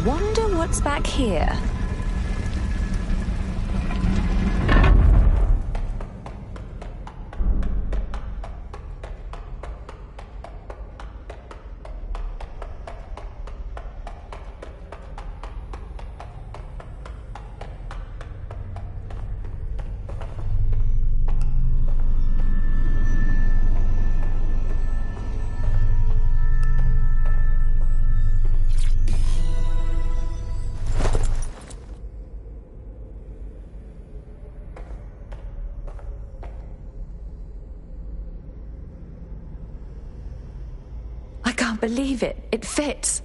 Wonder what's back here. I can't believe it. It fits.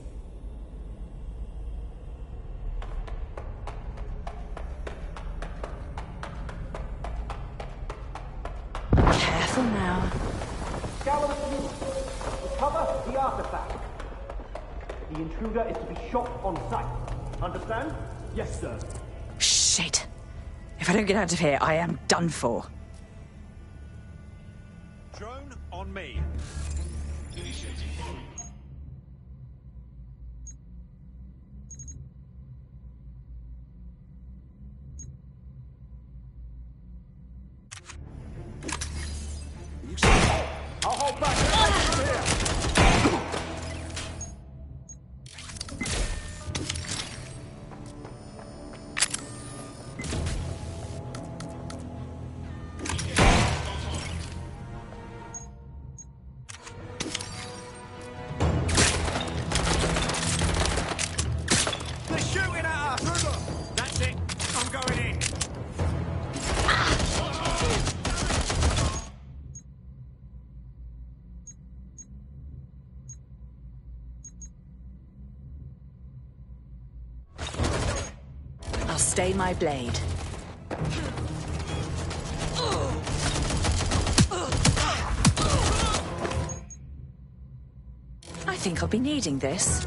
Careful now. Scour recover the artifact. The intruder is to be shot on sight. Understand? Yes, sir. Shit. If I don't get out of here, I am done for. Drone on me. I'll hold back. Here. They're shooting at us! That's it. I'm going in. I'll stay my blade. I think I'll be needing this.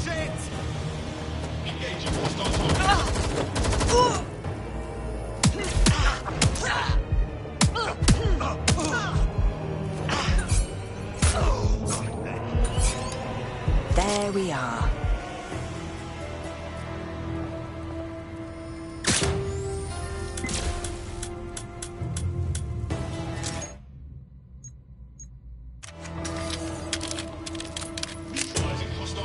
Shit! Engaging hostile target. There we are. Neutralizing hostile.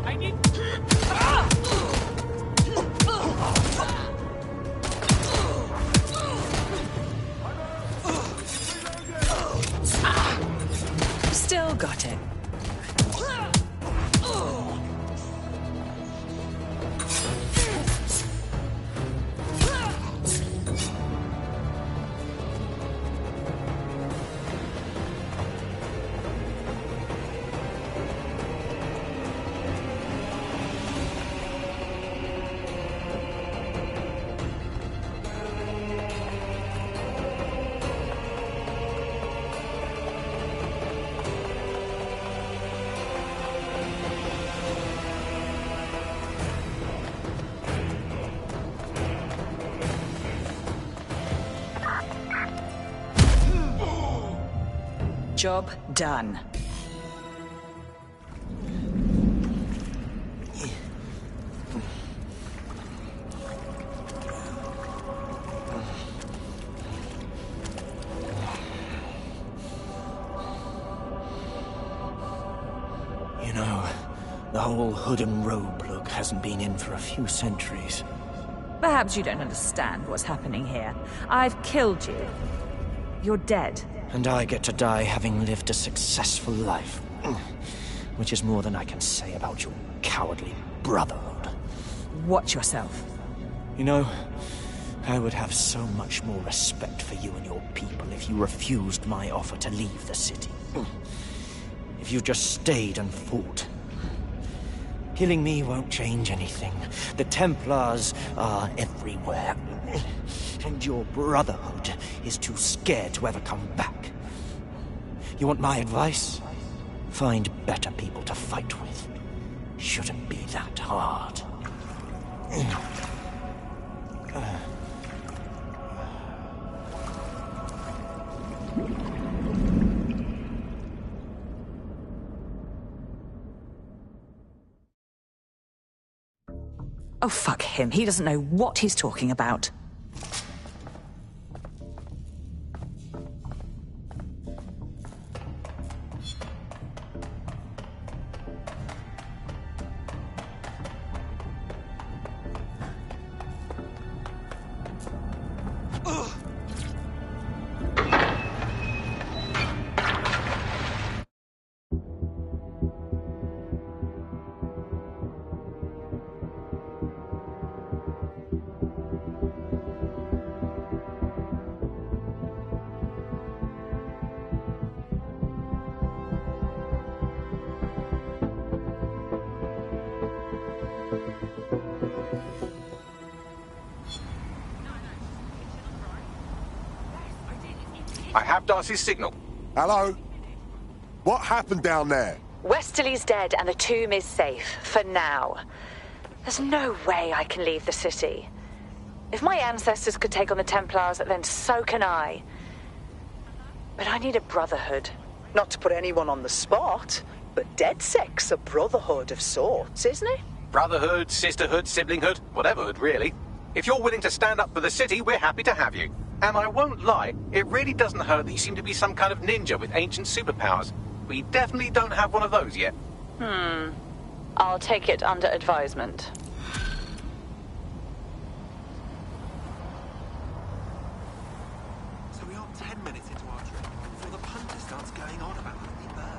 I need... Still got it. Job done. You know, the whole hood and robe look hasn't been in for a few centuries. Perhaps you don't understand what's happening here. I've killed you. You're dead. And I get to die having lived a successful life. Which is more than I can say about your cowardly brotherhood. Watch yourself. You know, I would have so much more respect for you and your people if you refused my offer to leave the city. if you just stayed and fought. Killing me won't change anything. The Templars are everywhere. And your Brotherhood is too scared to ever come back. You want my advice? Find better people to fight with. Shouldn't be that hard. Oh, fuck him. He doesn't know what he's talking about. I have Darcy's signal. Hello? What happened down there? Westerly's dead and the tomb is safe, for now. There's no way I can leave the city. If my ancestors could take on the Templars, then so can I. But I need a brotherhood. Not to put anyone on the spot, but DedSec's a brotherhood of sorts, isn't it? Brotherhood, sisterhood, siblinghood, whateverhood, really. If you're willing to stand up for the city, we're happy to have you. And I won't lie, it really doesn't hurt that you seem to be some kind of ninja with ancient superpowers. We definitely don't have one of those yet. I'll take it under advisement. So we are 10 minutes into our trip before the punter starts going on about the bird.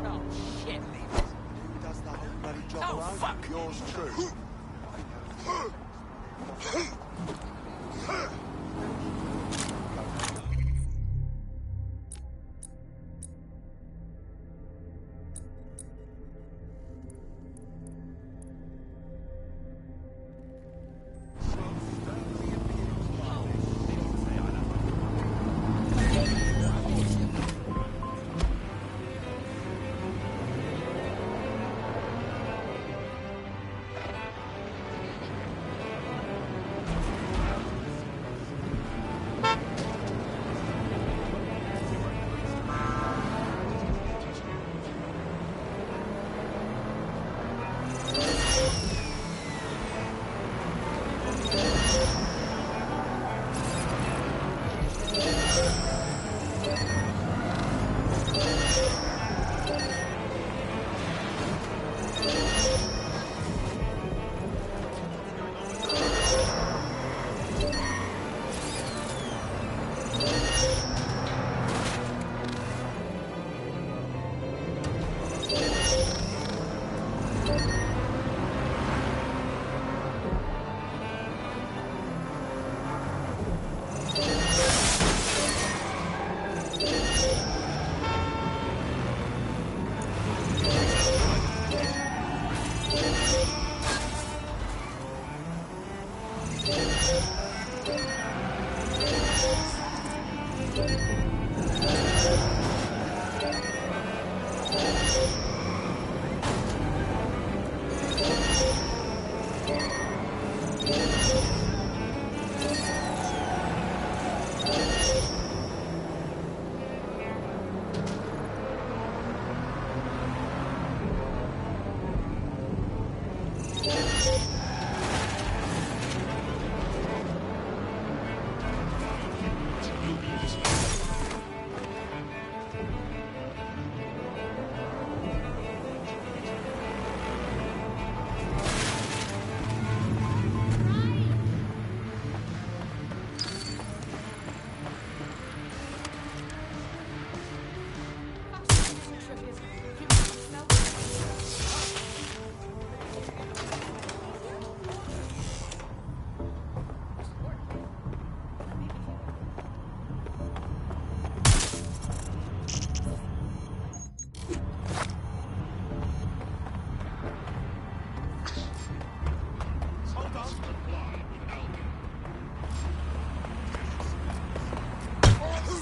Oh, shit. Who does the whole bloody job Oh, alone? fuck. Yours true.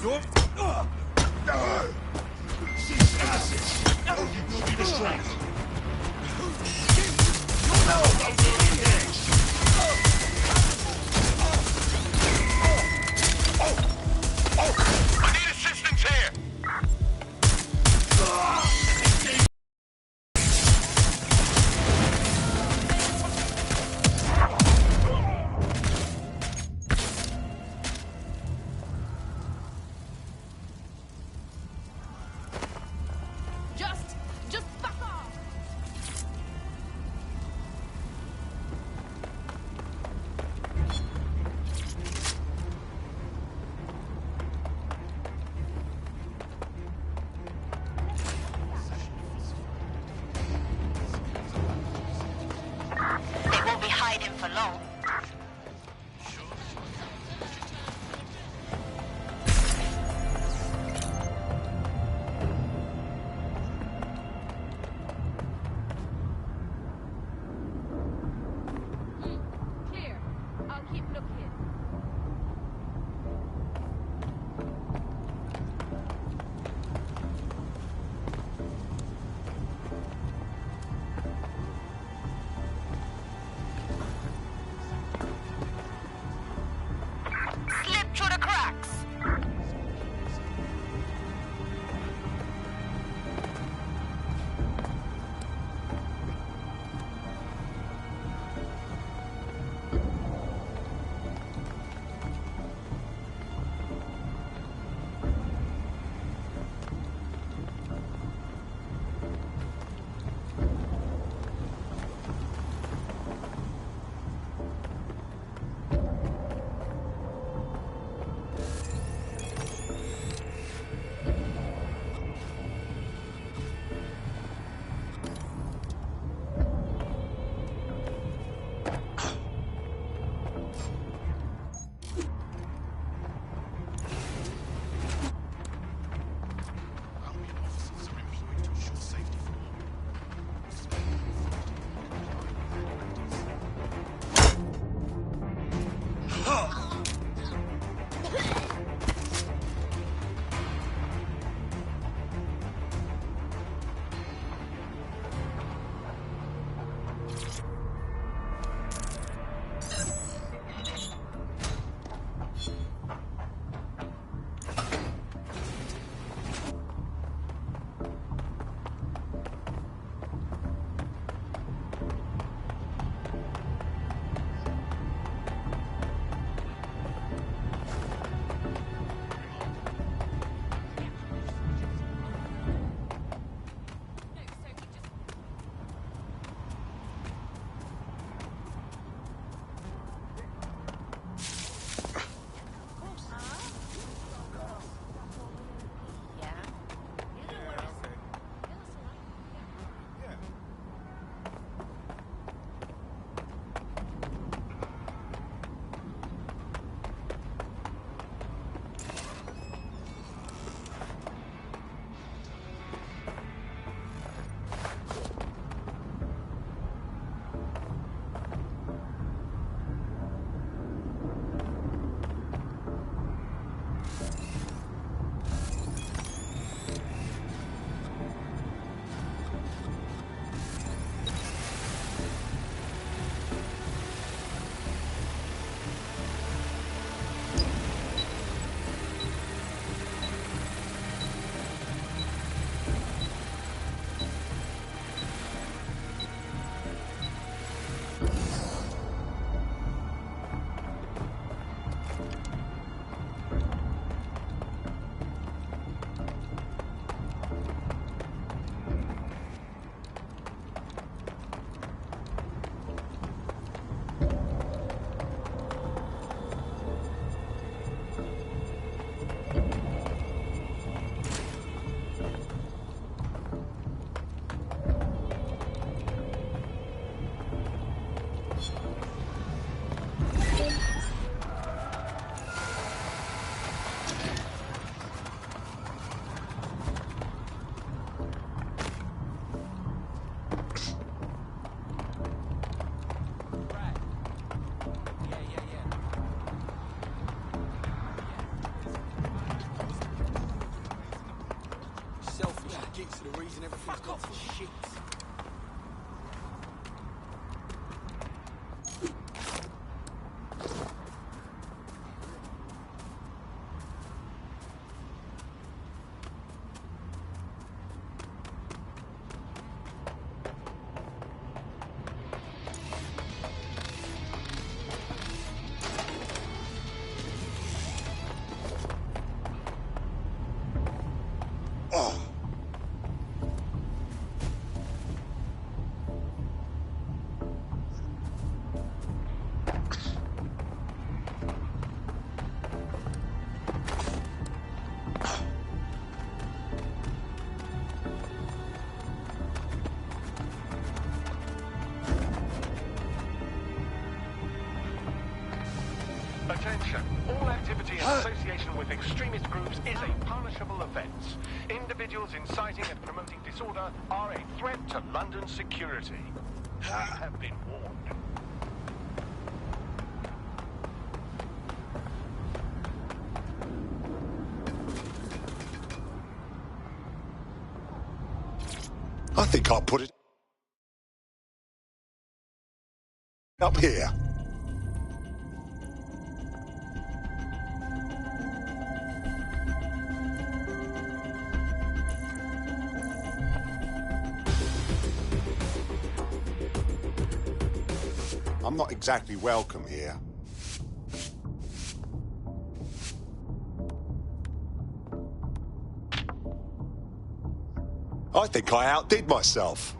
You're... Cease assets, or you will be destroyed. I need assistance here! Just fuck off! The reason everything's gone to shit. Attention. All activity in association with extremist groups is a punishable offence. Individuals inciting and promoting disorder are a threat to London security. You have been warned. I think I'll put it up here. I'm not exactly welcome here. I think I outdid myself.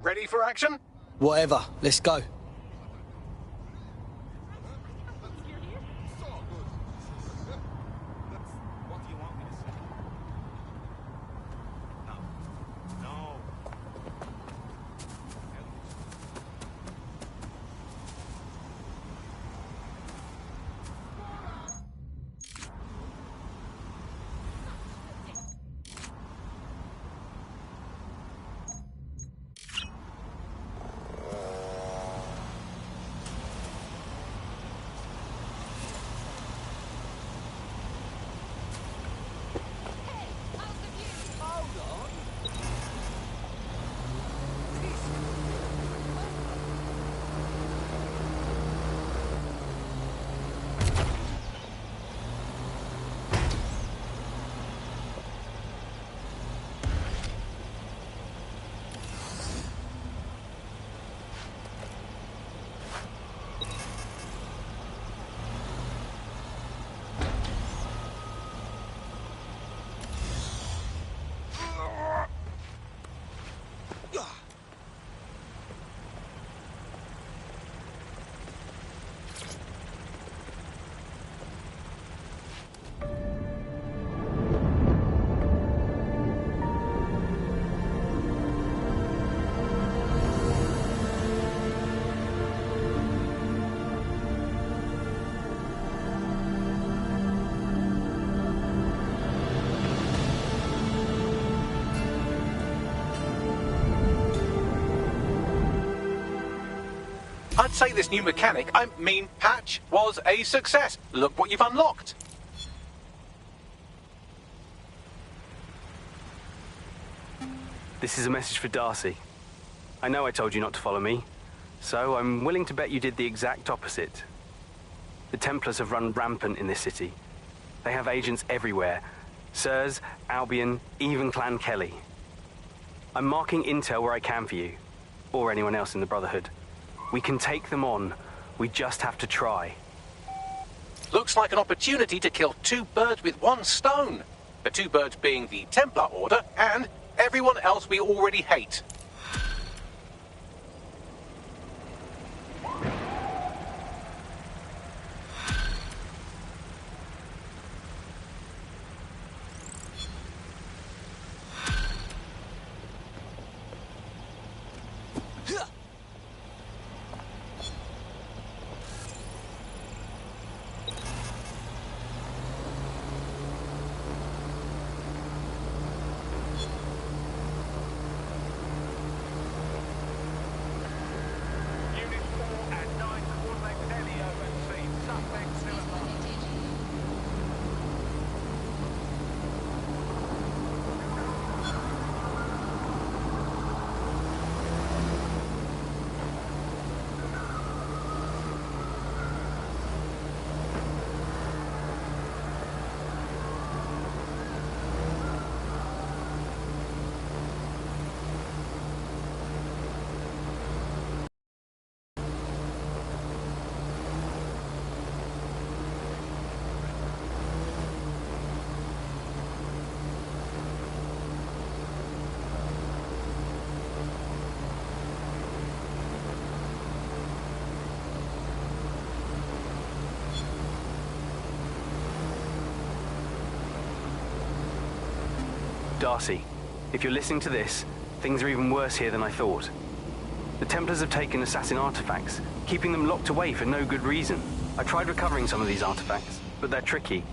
Ready for action? Whatever, let's go. I'd say this new mechanic, I mean patch, was a success. Look what you've unlocked. This is a message for Darcy. I know I told you not to follow me, so I'm willing to bet you did the exact opposite. The Templars have run rampant in this city. They have agents everywhere. Sirs, Albion, even Clan Kelly. I'm marking intel where I can for you, or anyone else in the Brotherhood. We can take them on. We just have to try. Looks like an opportunity to kill two birds with one stone. The two birds being the Templar Order and everyone else we already hate. Darcy, if you're listening to this, things are even worse here than I thought. The Templars have taken assassin artifacts, keeping them locked away for no good reason. I tried recovering some of these artifacts, but they're tricky.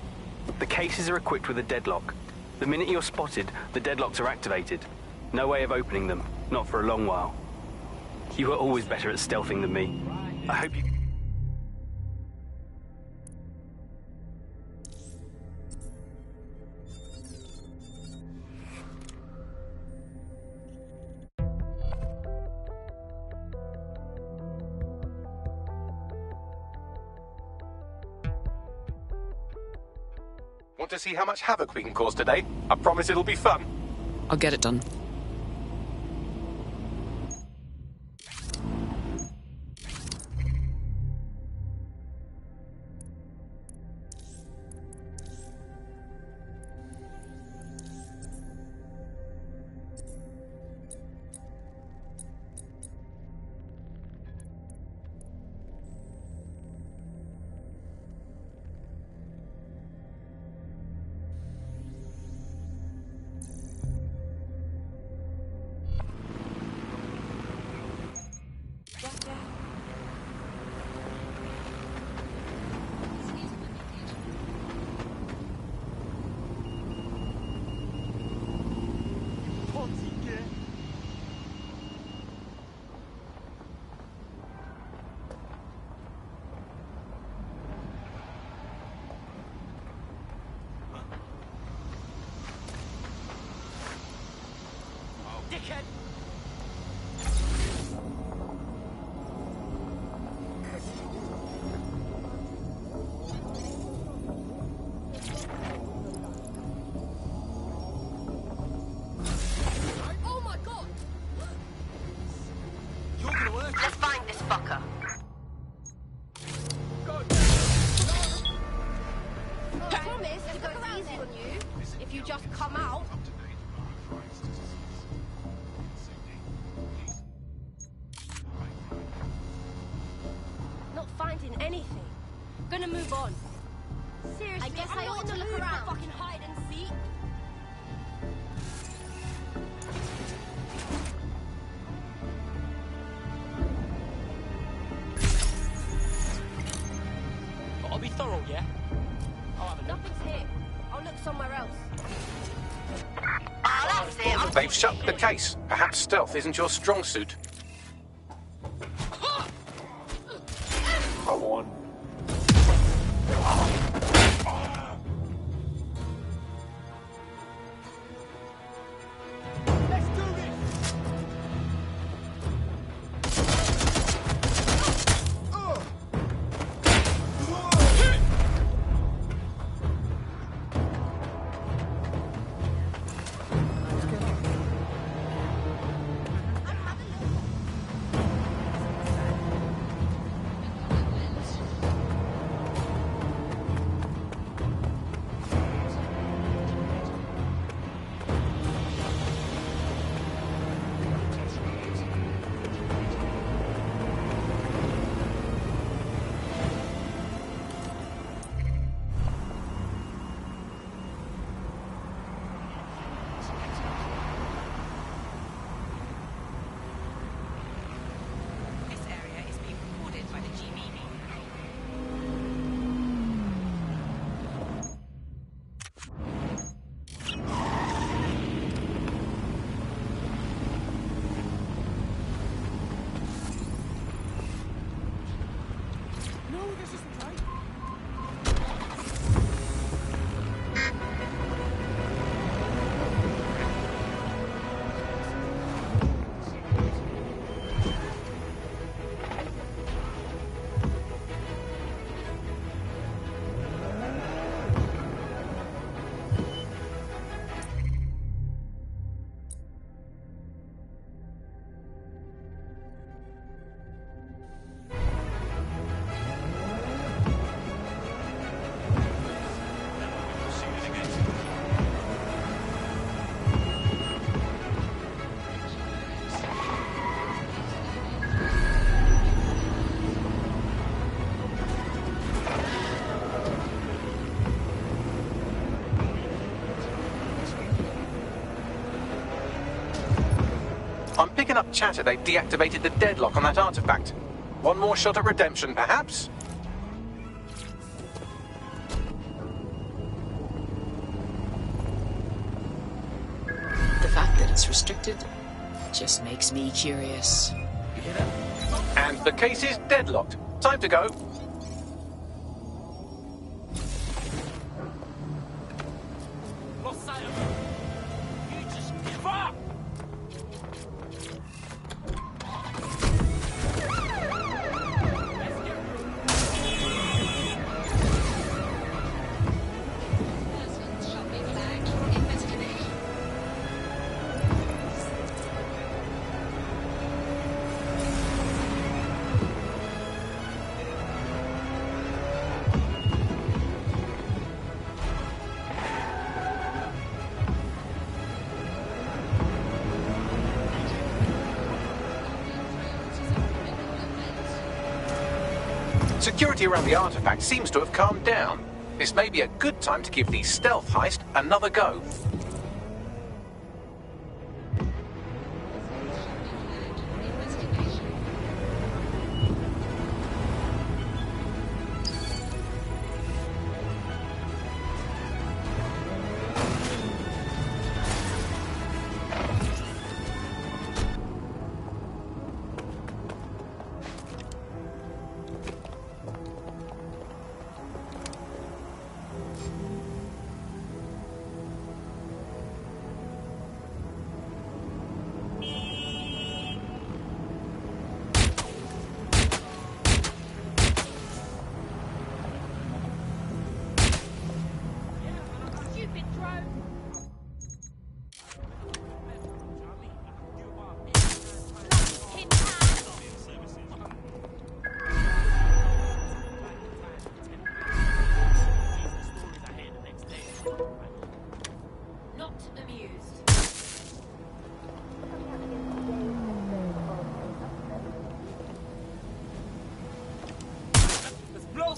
The cases are equipped with a deadlock. The minute you're spotted, the deadlocks are activated. No way of opening them, not for a long while. You were always better at stealthing than me. I hope you... Want to see how much havoc we can cause today? I promise it'll be fun. I'll get it done. Dickhead! Oh my god! You're gonna work. Let's find this fucker. I promise to go easy on you if you just come out. Not finding anything. Gonna move on. Seriously, I guess I ought to look around. Fucking hide and seek. I'll be thorough, yeah? Nothing's here. I'll look somewhere else. That's it. They've shut the case. Perhaps stealth isn't your strong suit. Come on. I'm picking up chatter they've deactivated the deadlock on that artifact. One more shot at redemption, perhaps? The fact that it's restricted just makes me curious. And the case is deadlocked. Time to go. Lost sight of him. You just give up! Security around the artifact seems to have calmed down. This may be a good time to give the stealth heist another go.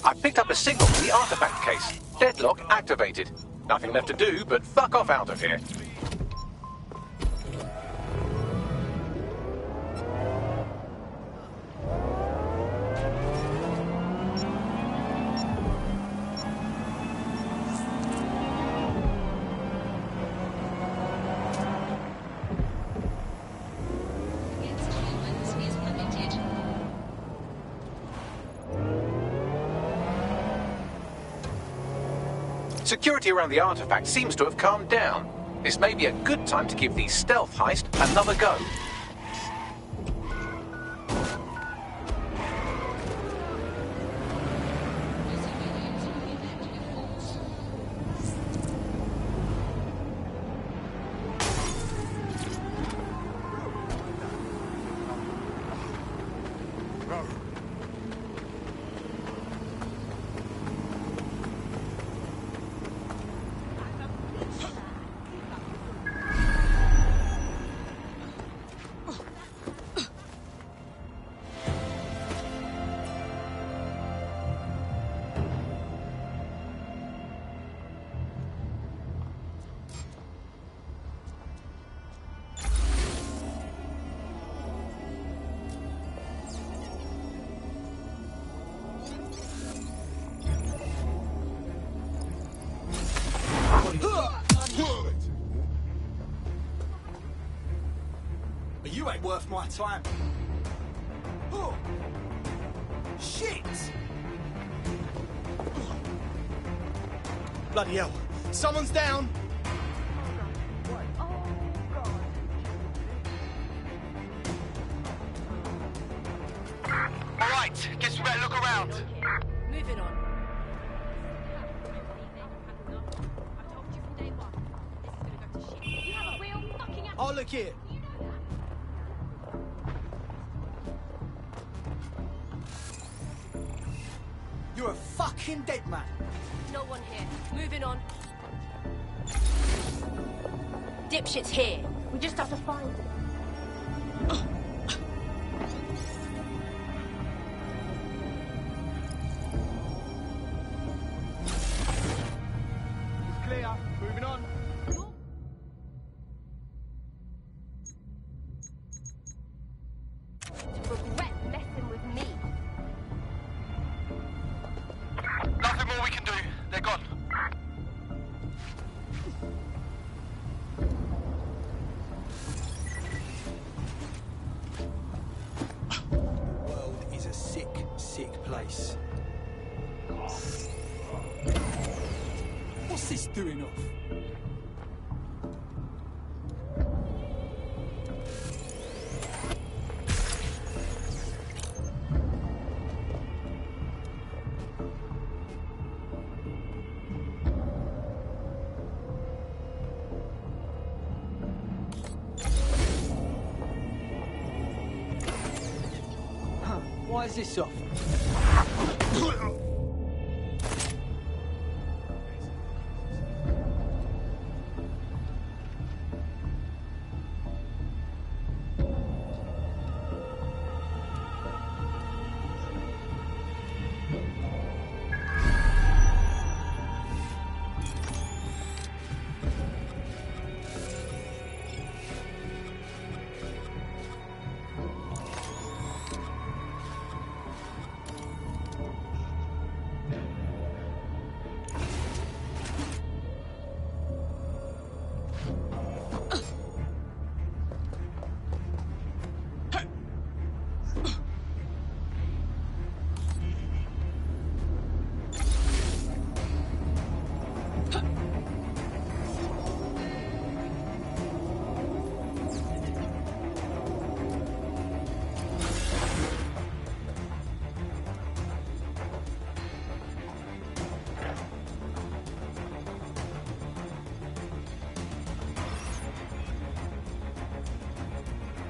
I picked up a signal from the artifact case. Deadlock activated. Nothing left to do but fuck off out of here. Security around the artifact seems to have calmed down. This may be a good time to give the stealth heist another go. But you ain't worth my time. Oh. Shit! Bloody hell. Someone's down! Alright, guess we better look around. Moving on. Oh, look here. You're a fucking dead man. No one here. Moving on. Dipshit's here. We just have to find him. It's clear. Moving on. Regret messing with me. Nothing more we can do. They're gone. World is a sick, sick place. What's this doing off? Why is this off?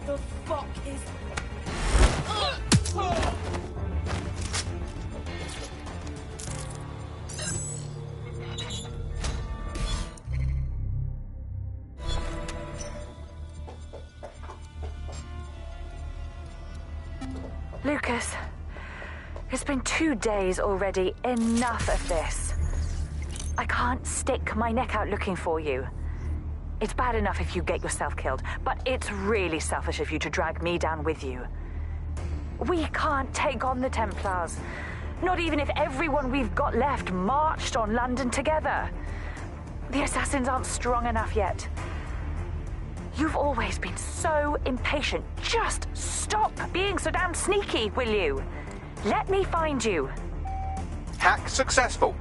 The fuck is... Lucas, it's been 2 days already. Enough of this. I can't stick my neck out looking for you. It's bad enough if you get yourself killed, but it's really selfish of you to drag me down with you. We can't take on the Templars. Not even if everyone we've got left marched on London together. The assassins aren't strong enough yet. You've always been so impatient. Just stop being so damn sneaky, will you? Let me find you. Hack successful.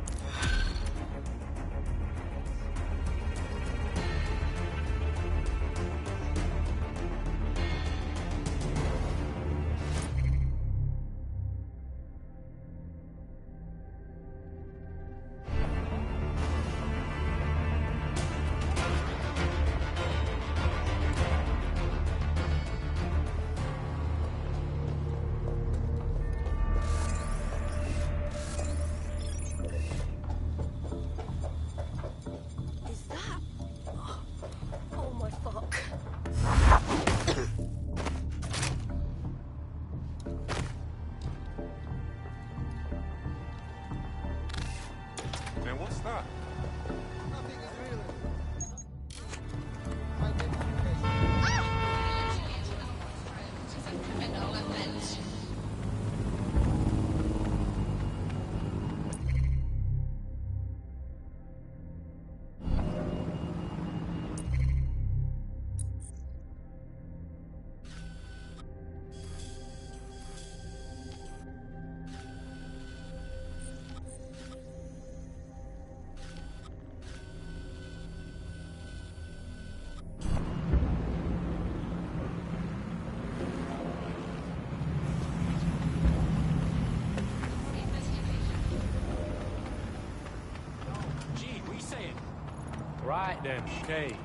Right then, okay.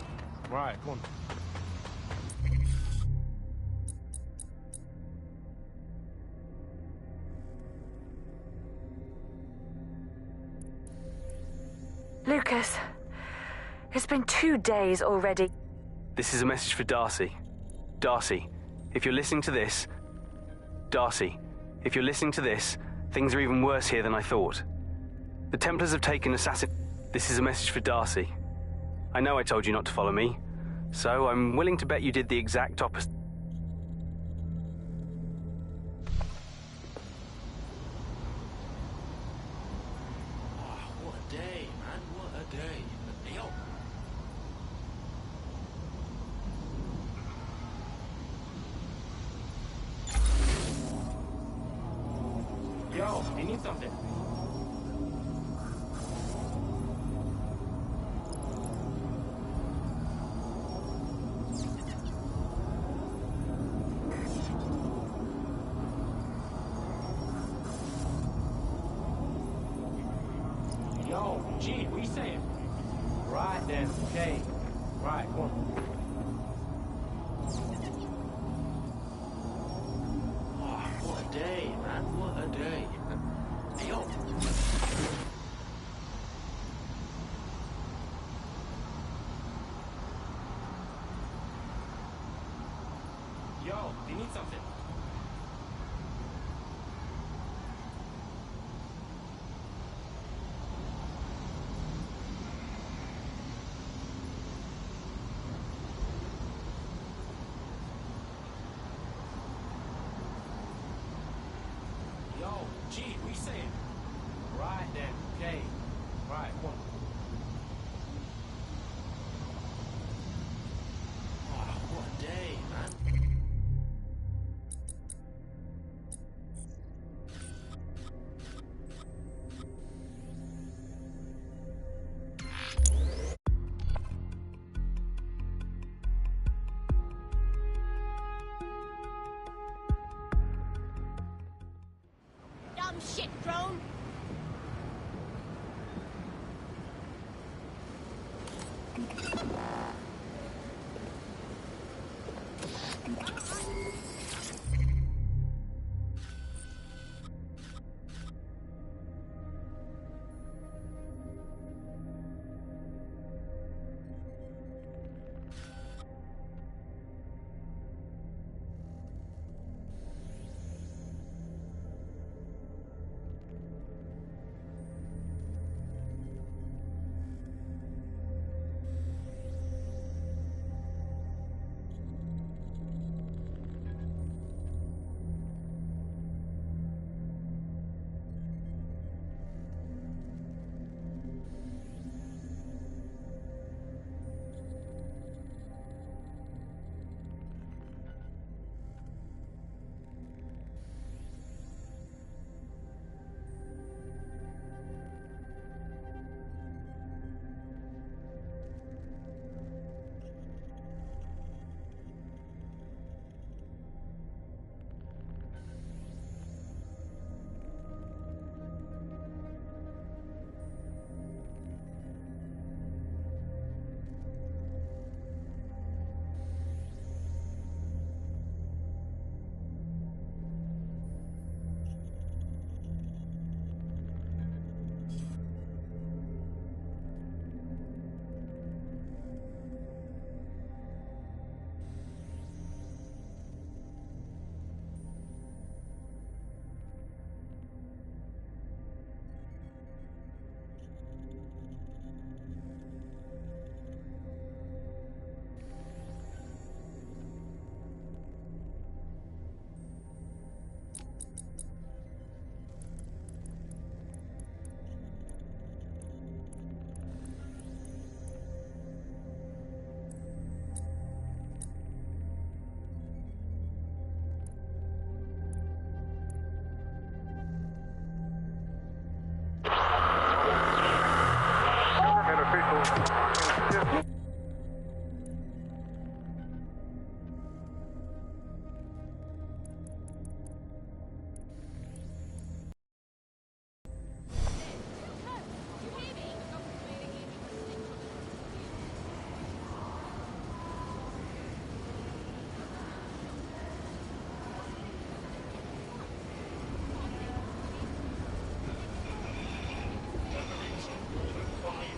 Right, come on. Lucas, it's been 2 days already. This is a message for Darcy. Darcy, if you're listening to this... Darcy, if you're listening to this, things are even worse here than I thought. The Templars have taken assassin... This is a message for Darcy. I know I told you not to follow me, so I'm willing to bet you did the exact opposite. What a day, man. What a day. Yo. Yo, you need something? Yo, G, what you saying? Right then, okay. Right, come on. What a day, man. What a day. Yo. Yo, do you need something? Yo, G, what you saying? Right then, okay. Right, come on. What a day, man. Dumb shit, drone.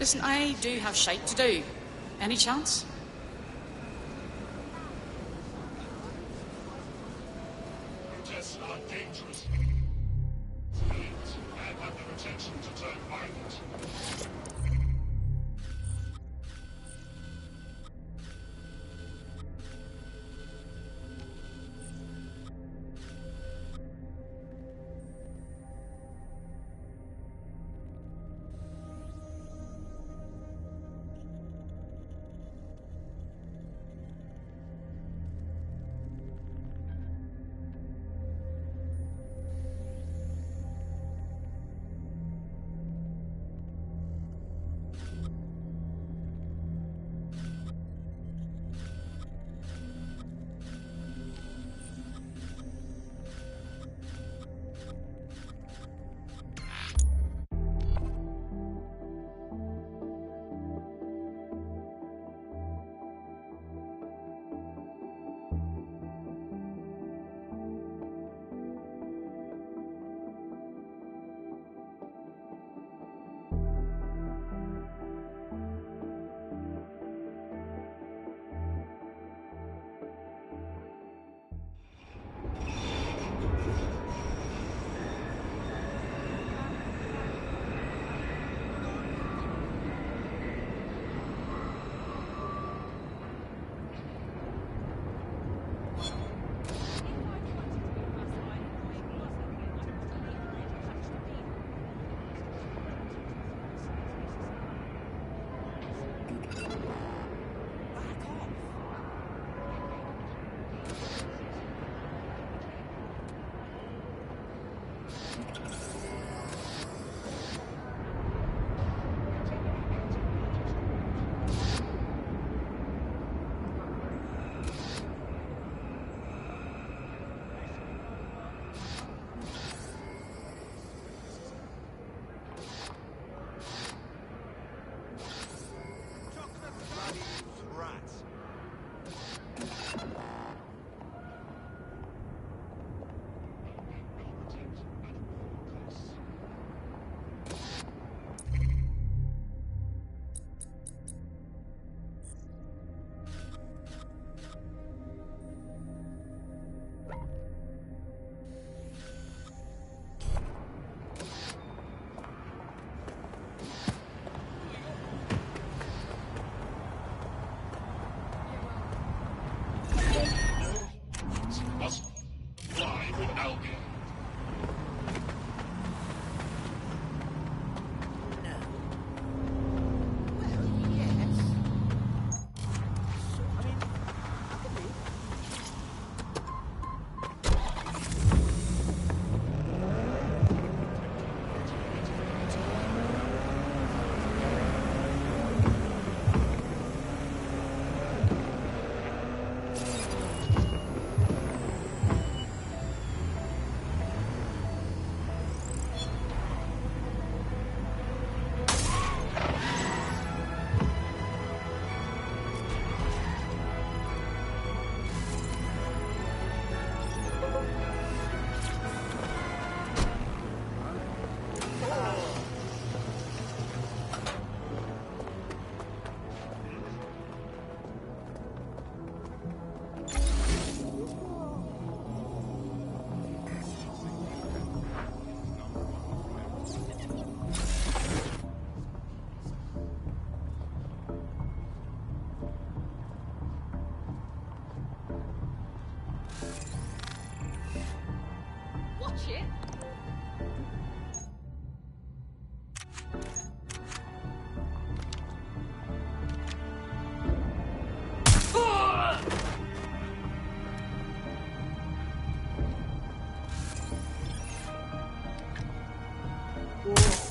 Listen, I do have shite to do. Any chance? Protests are dangerous. And have the potential to turn violent.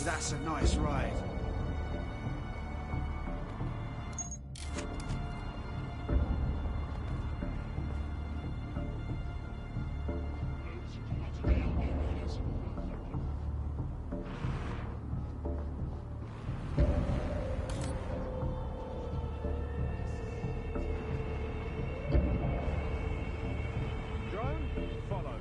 That's a nice ride. Drone, follow.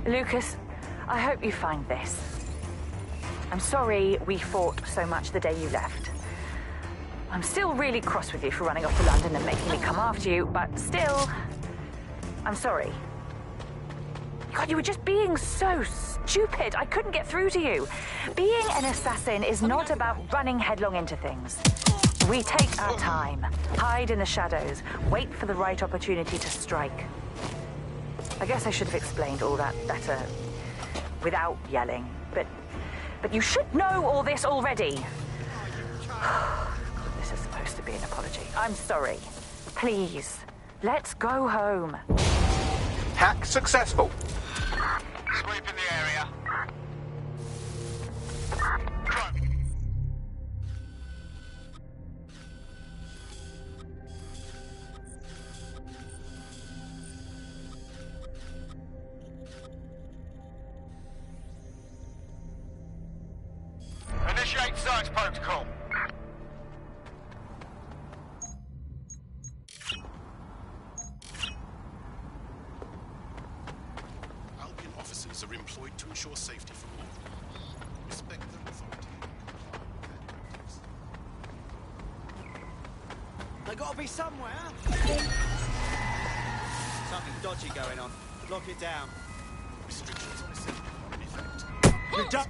Lucas, I hope you find this. I'm sorry we fought so much the day you left. I'm still really cross with you for running off to London and making me come after you, but still, I'm sorry. God, you were just being so stupid. I couldn't get through to you. Being an assassin is not about running headlong into things. We take our time, hide in the shadows, wait for the right opportunity to strike. I guess I should have explained all that better without yelling, but you should know all this already. God, this is supposed to be an apology. I'm sorry. Please, let's go home. Hack successful. Sweep in the area. Initiate search protocol. Albion officers are employed to ensure safety for all. Respect their authority. They gotta be somewhere. Something dodgy going on. Lock it down. Restrictions on assembly are in effect. You're done.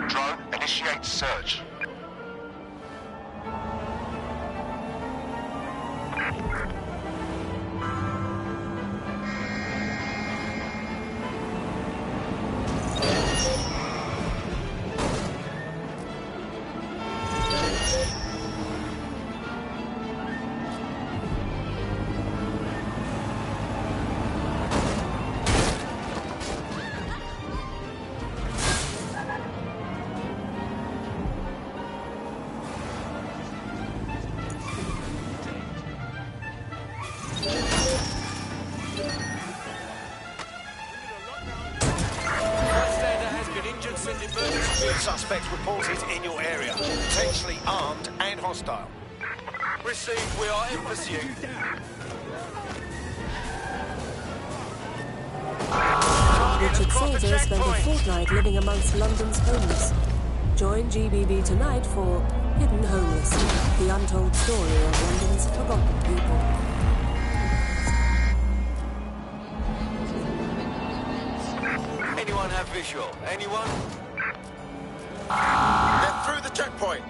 Drone, initiate search. Suspect reported in your area, potentially armed and hostile. Received, we are in pursuit. Richard Sager spent a fortnight living amongst London's homeless. Join GBB tonight for Hidden Homeless, the untold story of London's forgotten people. Anyone have visual? Anyone? They're through the checkpoint.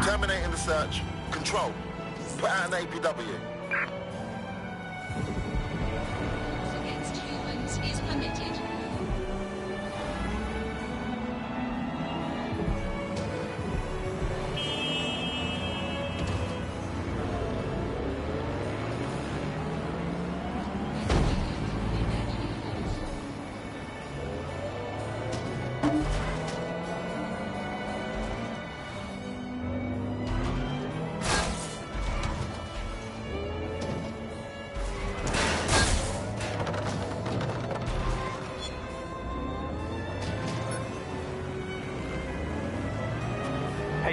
Terminating the search. Control. Put out an APW. Is permitted.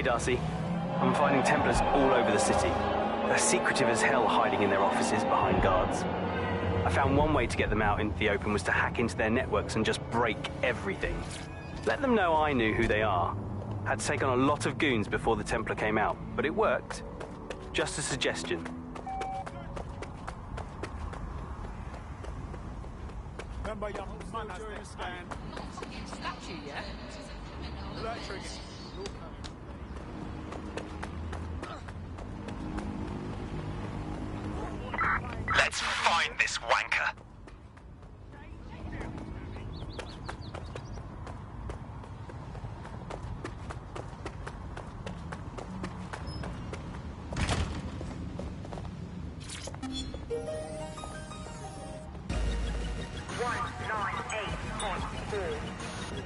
Okay, Darcy. I'm finding Templars all over the city. They're secretive as hell, hiding in their offices behind guards. I found one way to get them out into the open was to hack into their networks and just break everything. Let them know I knew who they are. Had to take on a lot of goons before the Templar came out, but it worked. Just a suggestion. Remember, young man has next scan. Statue, yeah? Electric. Let's find this wanker.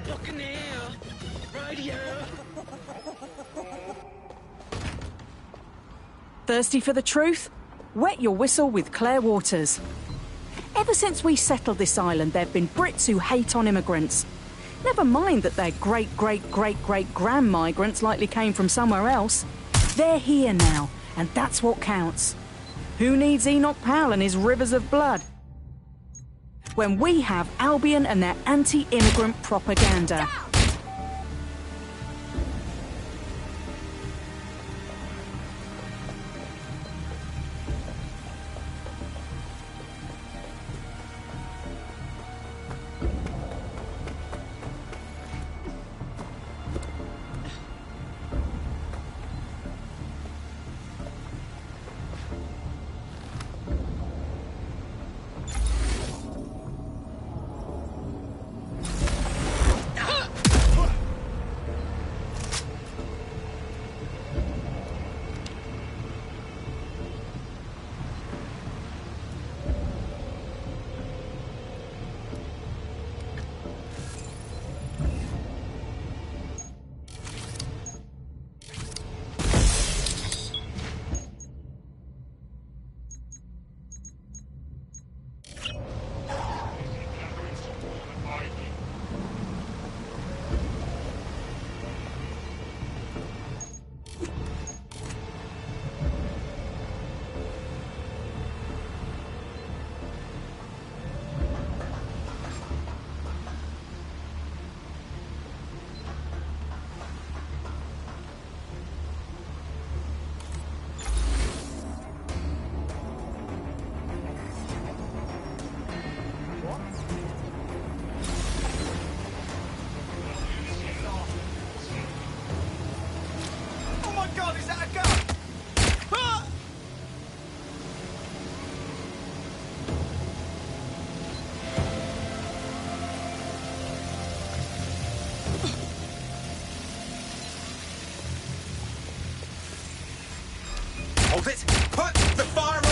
Buccaneer! Radio! Thirsty for the truth? Wet your whistle with Claire Waters. Ever since we settled this island, there have been Brits who hate on immigrants. Never mind that their great-great-great-great-grand migrants likely came from somewhere else. They're here now, and that's what counts. Who needs Enoch Powell and his rivers of blood when we have Albion and their anti-immigrant propaganda? Hold it! Put the fire on!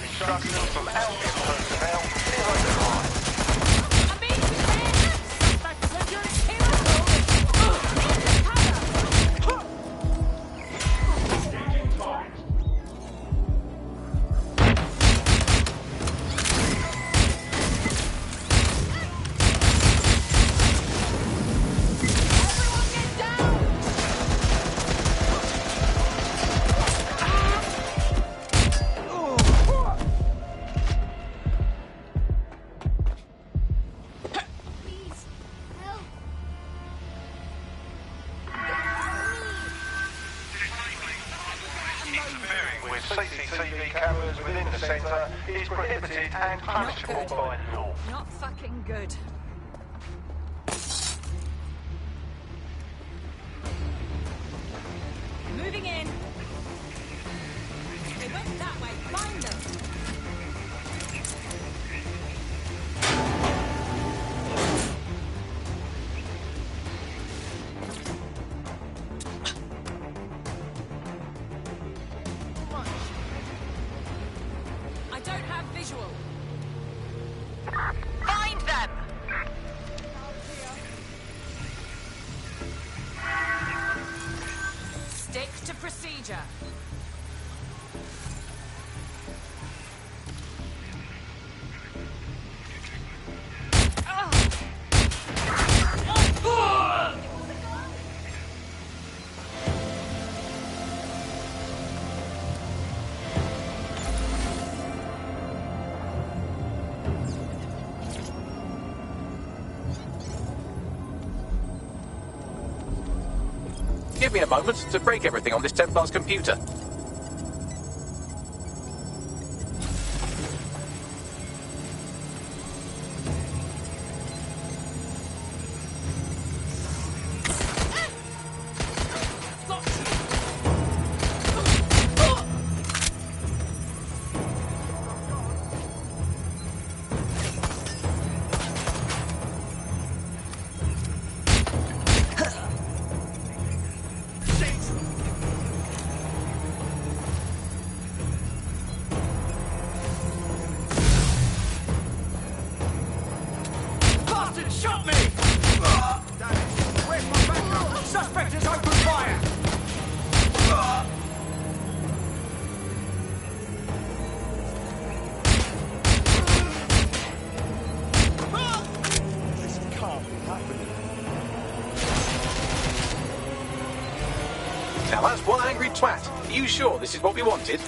Instructions from Albion personnel. CCTV cameras within the centre is prohibited and punishable by law. Not fucking good. Moving in. They went that way. Find them. Find them! Stick to procedure. give me a moment to break everything on this Templar's computer. Now that's one angry twat. Are you sure this is what we wanted?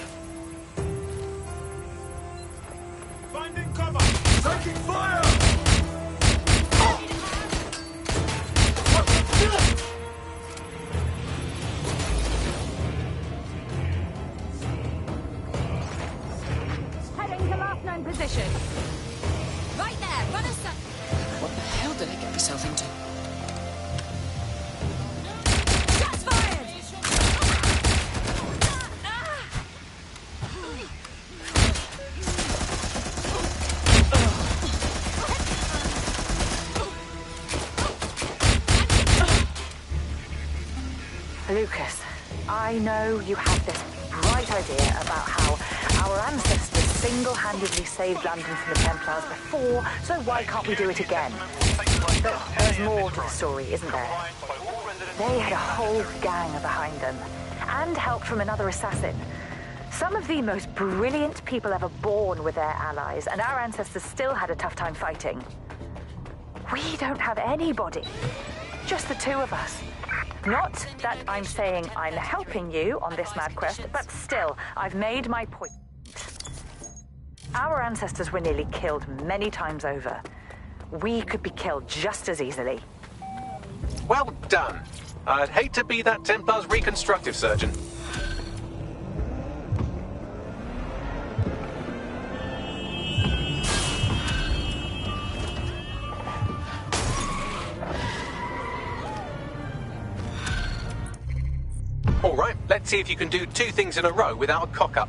Finding cover! Taking fire! Heading to last known position. Right there, run us up. What the hell did I get myself into? Shots fired! Lucas, I know you have this bright idea about how our ancestors single-handedly saved London from the Templars before, so why can't we do it again? But there's more to the story, isn't there? They had a whole gang behind them, and help from another assassin. Some of the most brilliant people ever born with their allies, and our ancestors still had a tough time fighting. We don't have anybody, just the two of us. Not that I'm saying I'm helping you on this mad quest, but still, I've made my point. Our ancestors were nearly killed many times over. We could be killed just as easily. Well done. I'd hate to be that Templar's reconstructive surgeon. All right, let's see if you can do two things in a row without a cock-up.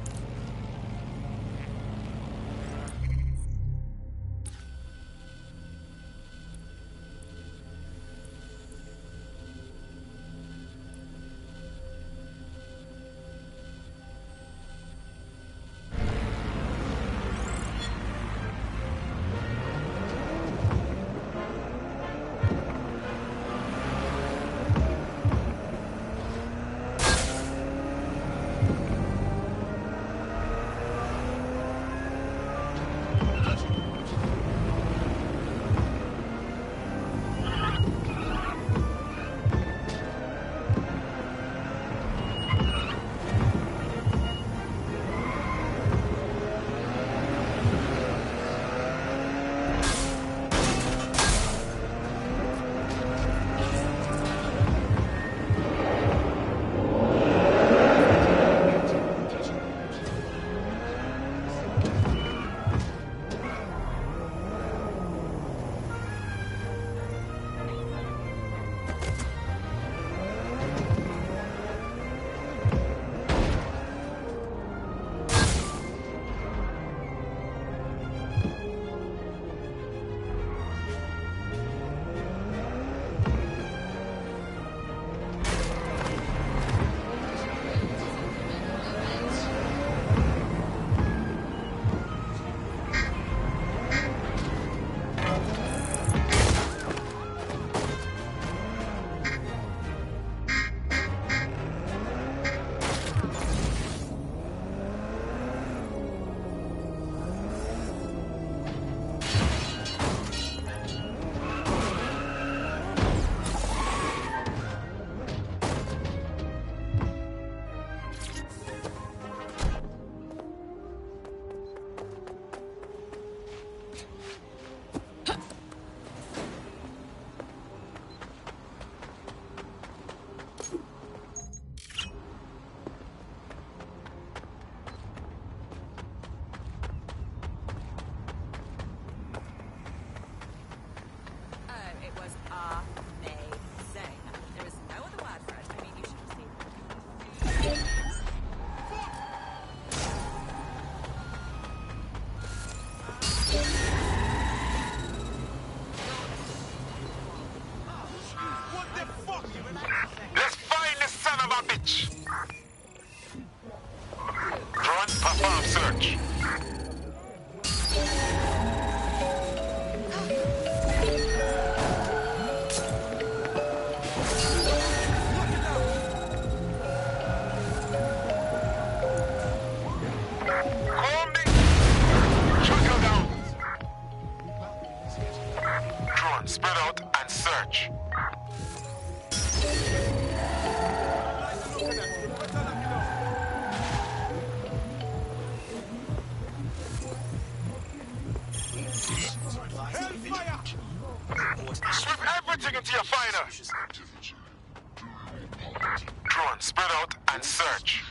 Drone, spread out and search.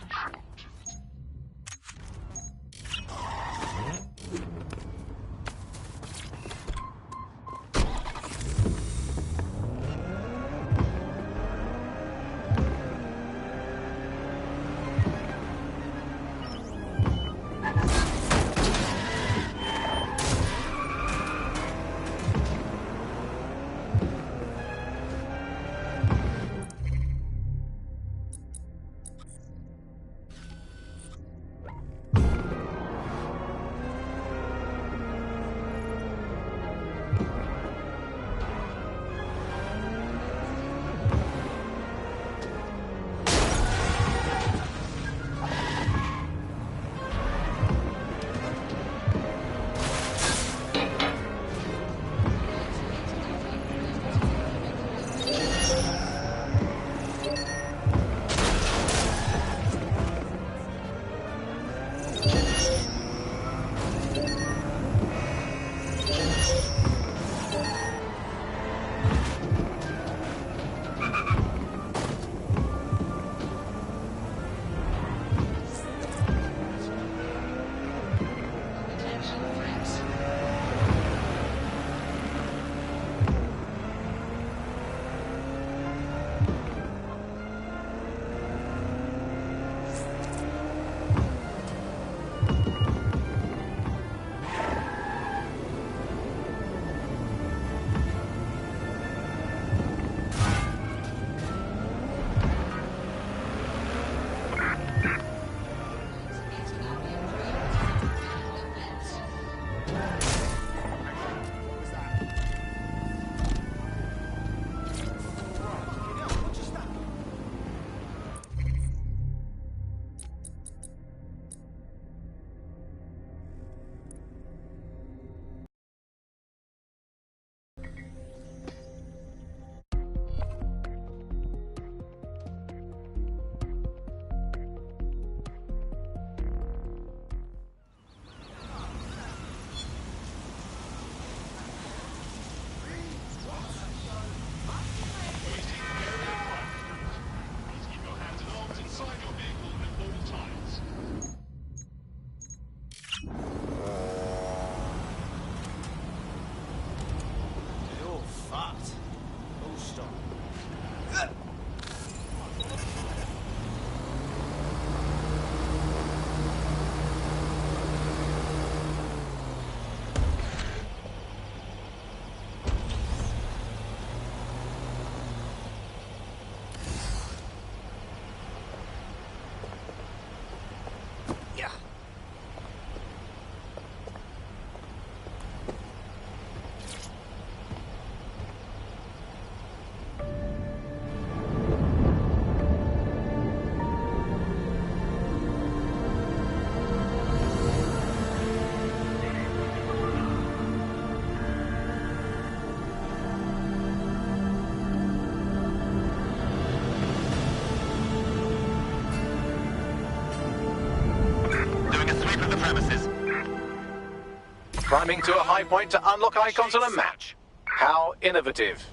Climbing to a high point to unlock icons on a map. How innovative.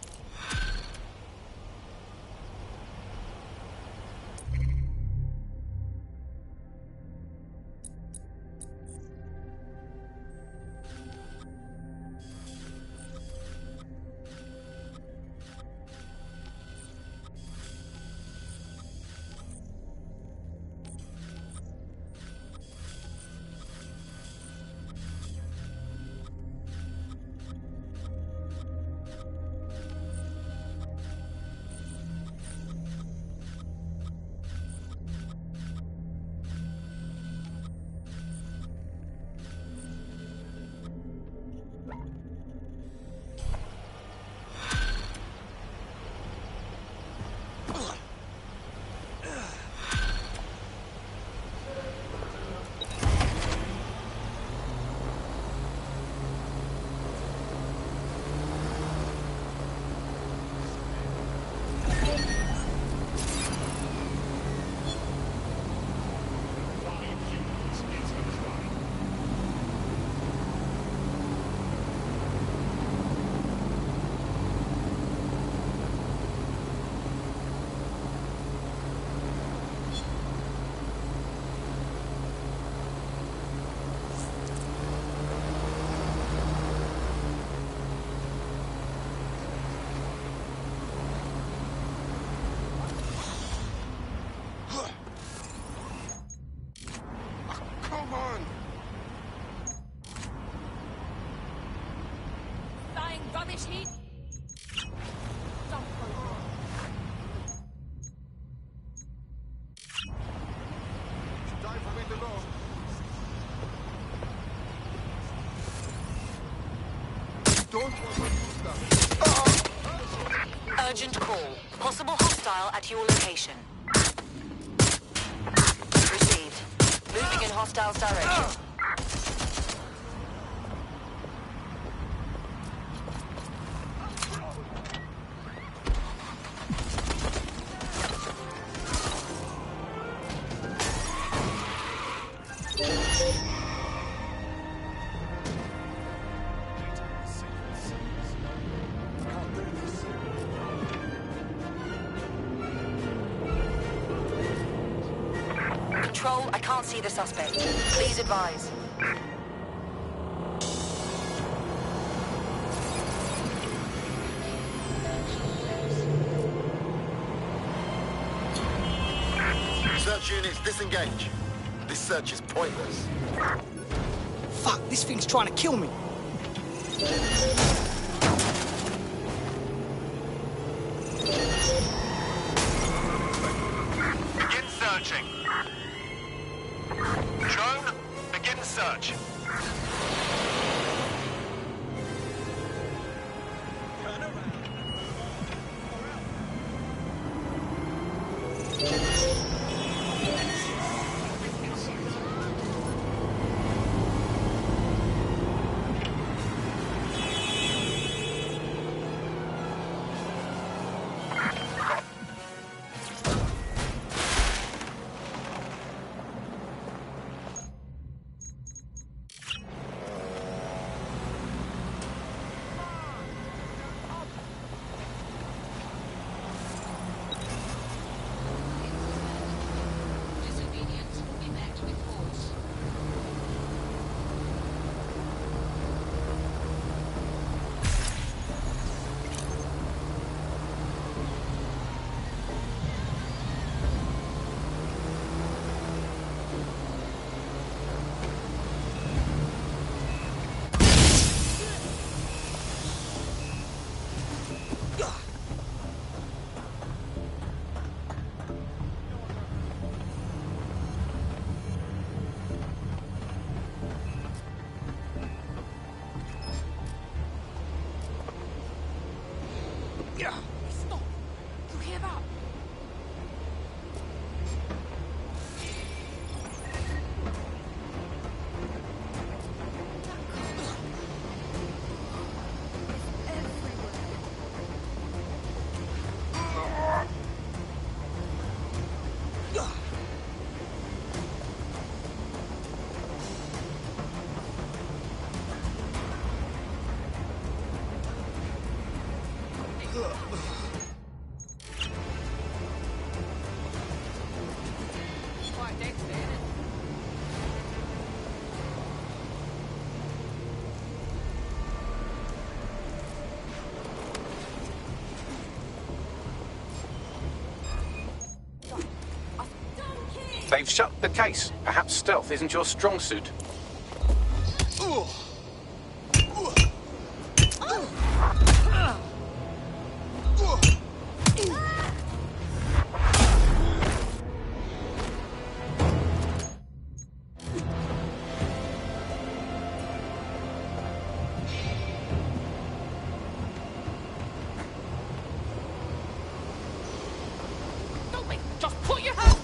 Got this heat? Urgent call. Possible hostile at your location. Received. Moving in hostile's direction. Control, I can't see the suspect. Please advise. Search units, disengage. This search is pointless. Fuck, this thing's trying to kill me. Begin searching. Drone, begin search. Stop! You hear that? They've shut the case. Perhaps stealth isn't your strong suit. Just put your hand.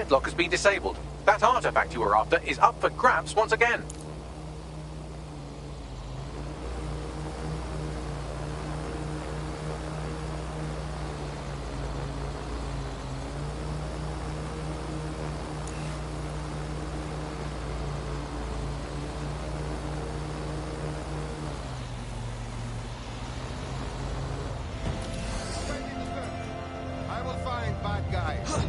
padlock has been disabled. That artifact you were after is up for grabs once again. I will find bad guys.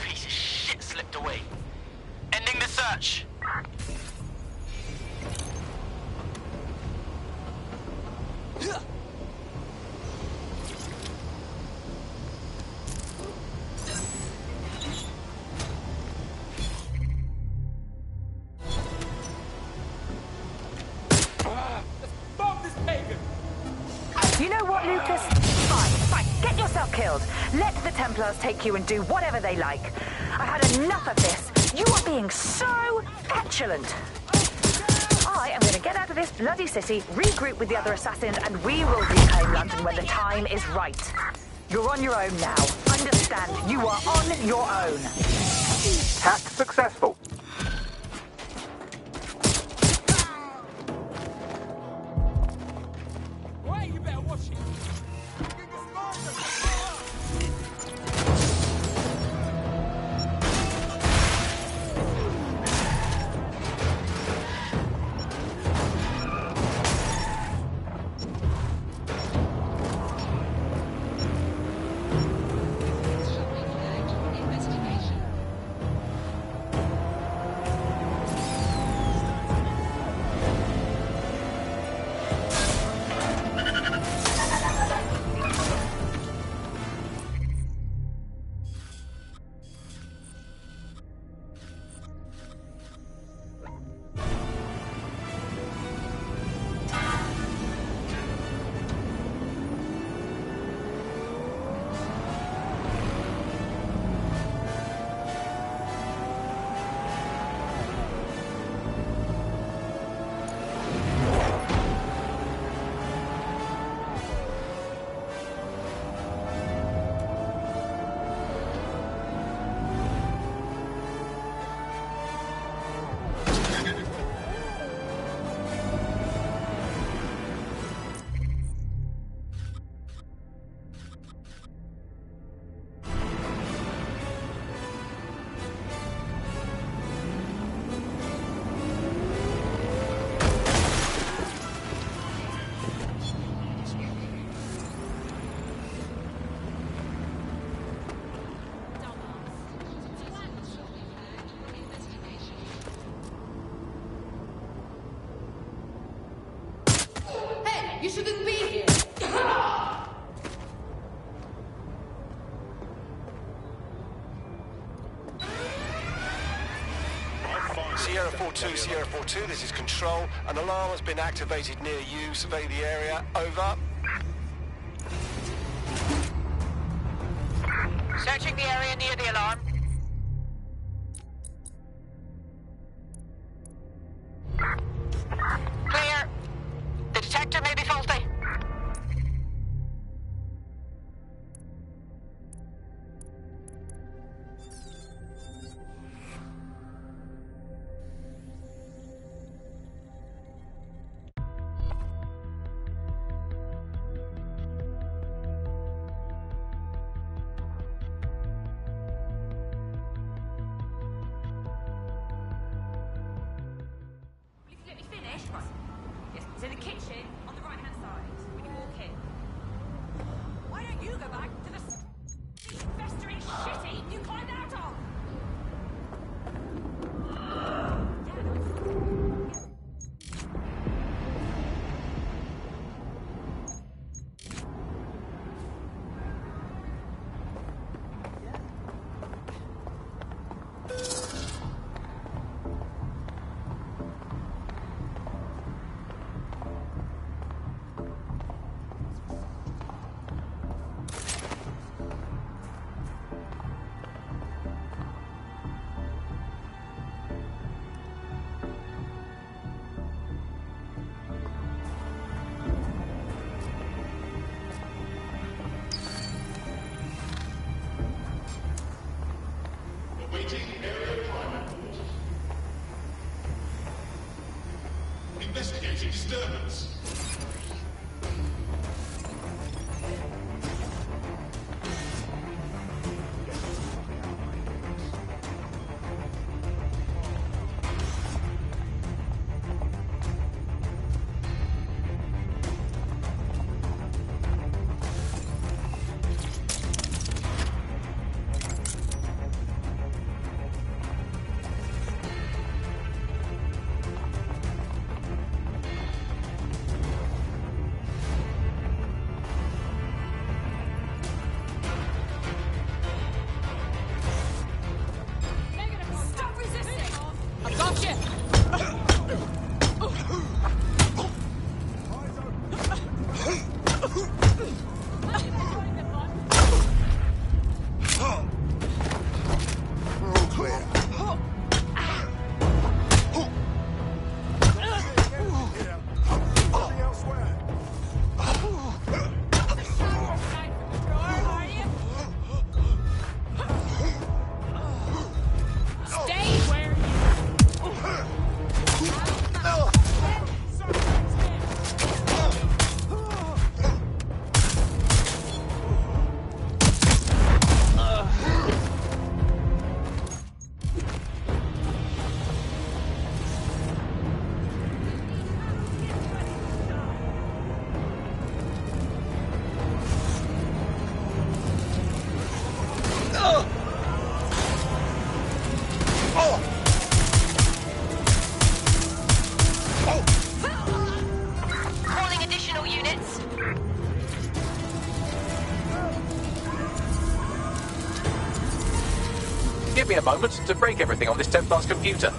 Piece of shit slipped away. Ending the search. You know what, Lucas? Fine. Get yourself killed. Let the Templars take you and do whatever they like. I had enough of this. You are being so petulant. I am going to get out of this bloody city, regroup with the other assassins, and we will reclaim London when the time is right. You're on your own now. Understand, you are on your own. Task successful. Wait, you better watch it. You shouldn't be here! Sierra 4-2, Sierra 4-2, this is Control. An alarm has been activated near you. Survey the area. Over. Searching the area near the alarm. Clear. The detector may be faulty. Let me finish. Right. Yes, it's in the kitchen on the right-hand side when you walk in. Why don't you go back to the festering shitty you climbed out of? Investigating disturbance. Give me a moment to break everything on this Templar's computer.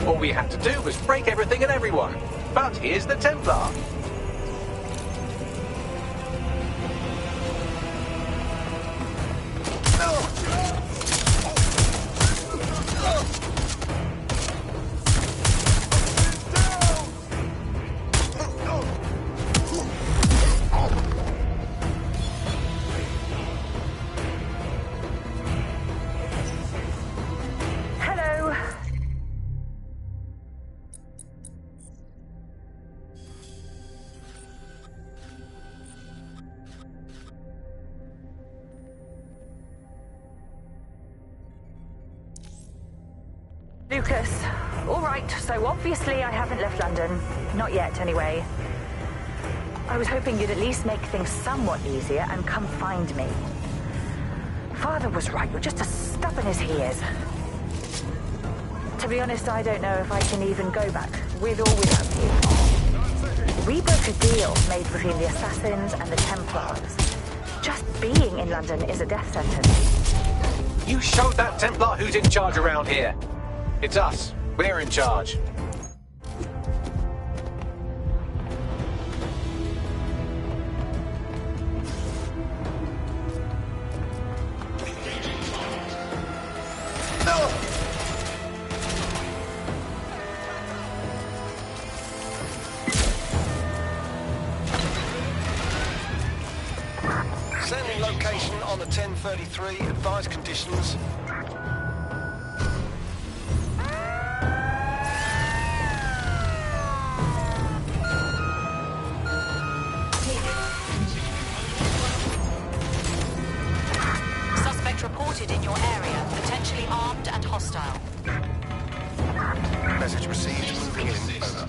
All we had to do was break everything and everyone. But here's the Templar. Lucas. All right, so obviously I haven't left London. Not yet, anyway. I was hoping you'd at least make things somewhat easier and come find me. Father was right, you're just as stubborn as he is. To be honest, I don't know if I can even go back, with or without you. We broke a deal made between the Assassins and the Templars. Just being in London is a death sentence. You showed that Templar who's in charge around here. It's us. We're in charge. Sending location on the 1033. Advised conditions. Suspect reported in your area, potentially armed and hostile. Message received. Moving in. Over.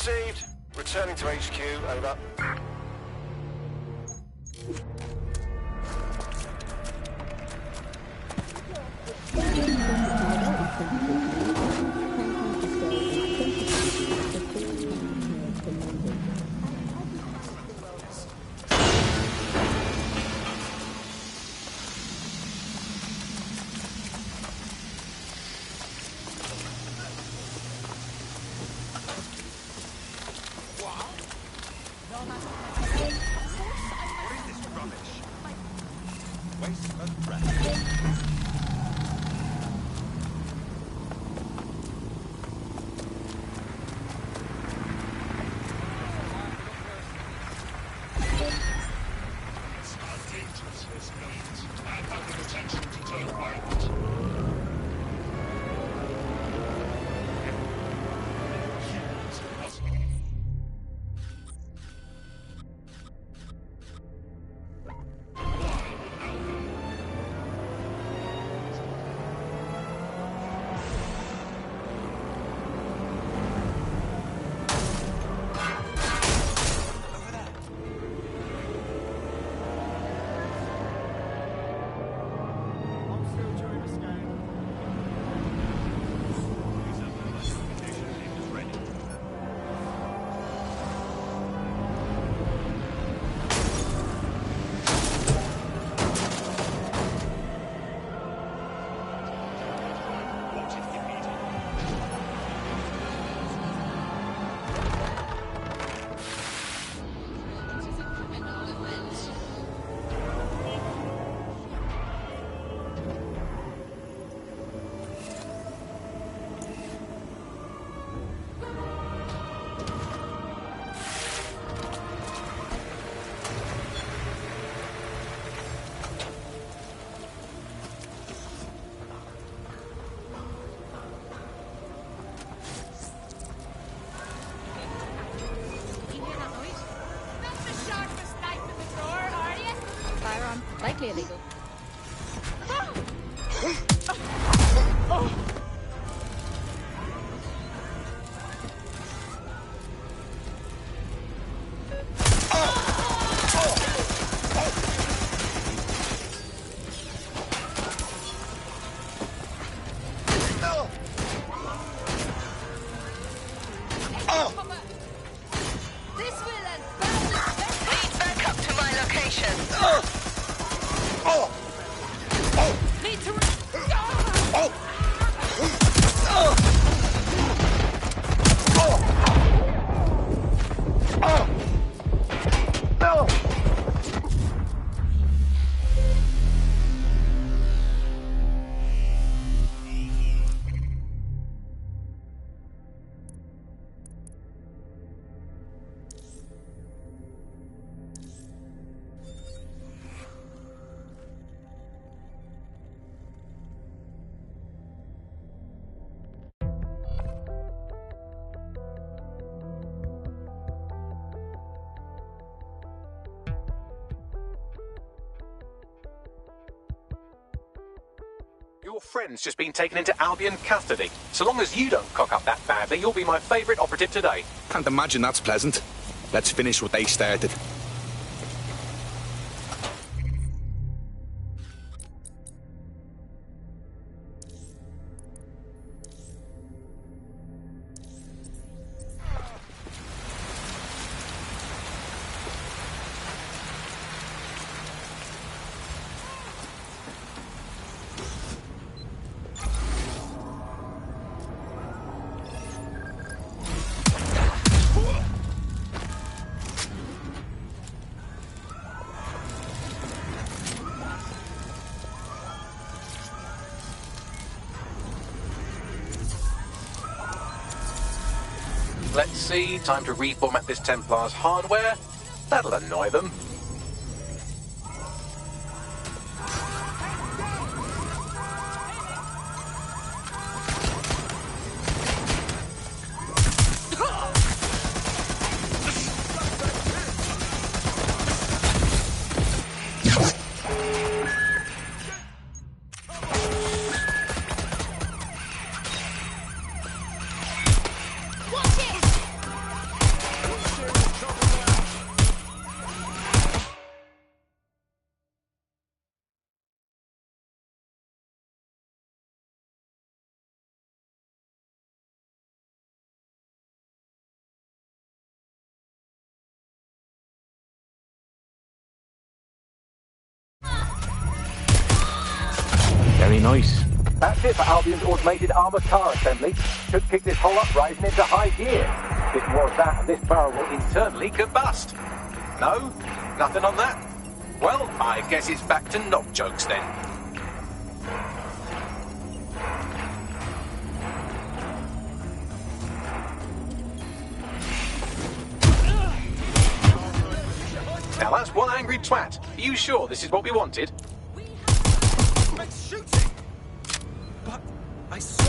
Received. Returning to HQ, over. Likely illegal. Your friend's just been taken into Albion custody. So long as you don't cock up that badly, you'll be my favourite operative today. Can't imagine that's pleasant. Let's finish what they started. Let's see, time to reformat this Templar's hardware. That'll annoy them. nice. That's it for Albion's automated armoured car assembly. Should kick this whole uprising into high gear. If it was that, and this barrel will internally combust. No? Nothing on that? Well, I guess it's back to knock jokes then. Now that's one angry twat. Are you sure this is what we wanted? Let's shoot it! But I saw...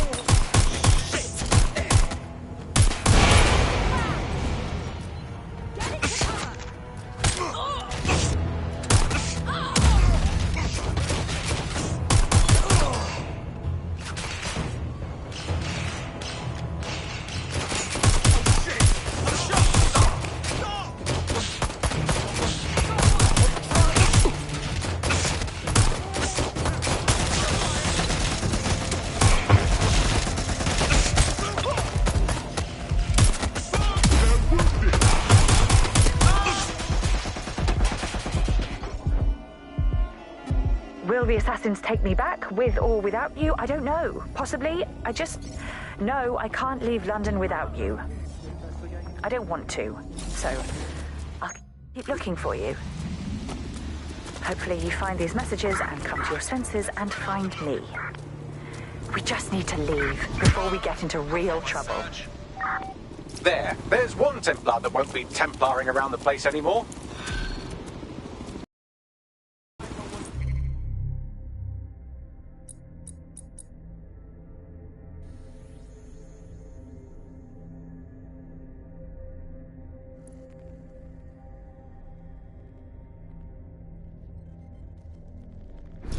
Will the assassins take me back, with or without you? I don't know. Possibly. I just know I can't leave London without you. I don't want to, so I'll keep looking for you. Hopefully you find these messages and come to your senses and find me. We just need to leave before we get into real trouble. There's one Templar that won't be Templaring around the place anymore.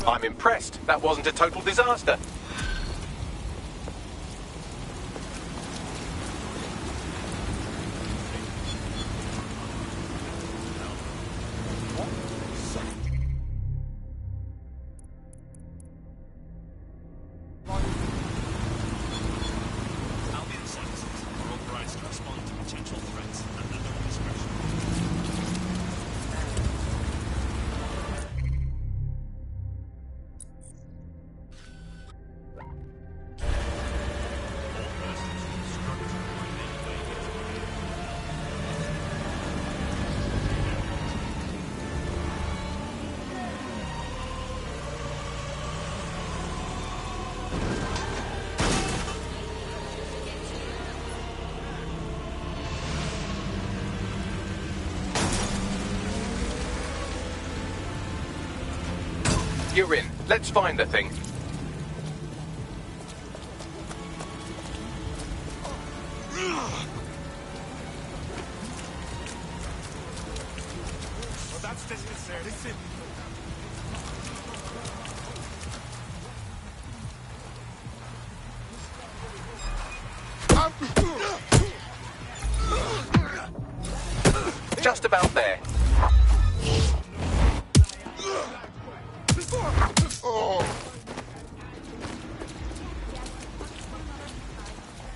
I'm impressed. That wasn't a total disaster. You're in. Let's find the thing. Well, that's disconcerting. Listen. Just about there. Oh.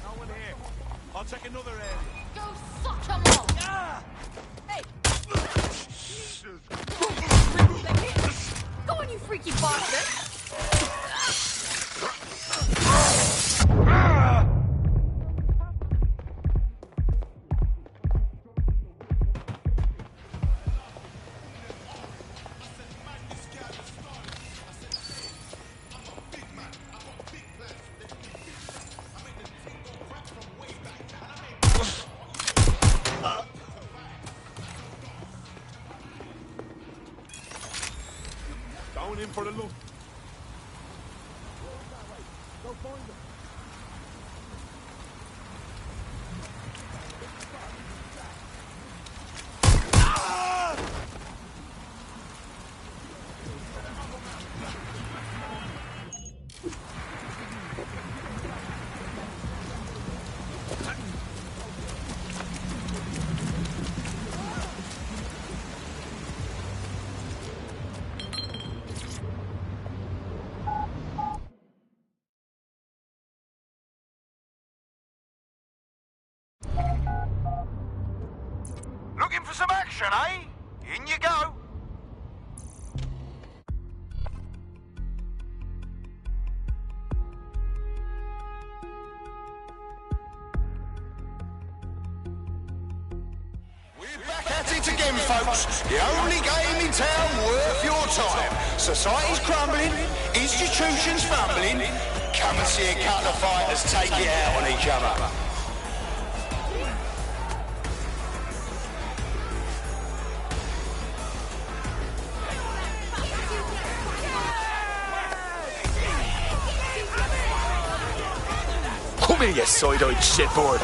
No one here. I'll check another area. Go suck a mom! Hey! Go on, you freaky bastard! Going in for the look. Go find them. Looking for some action, eh? In you go. At it again, folks. The only game in town worth your time. Society's crumbling, institutions fumbling. Come and see a couple of fighters take it out on each other. Come here, you side-eyed shitboard.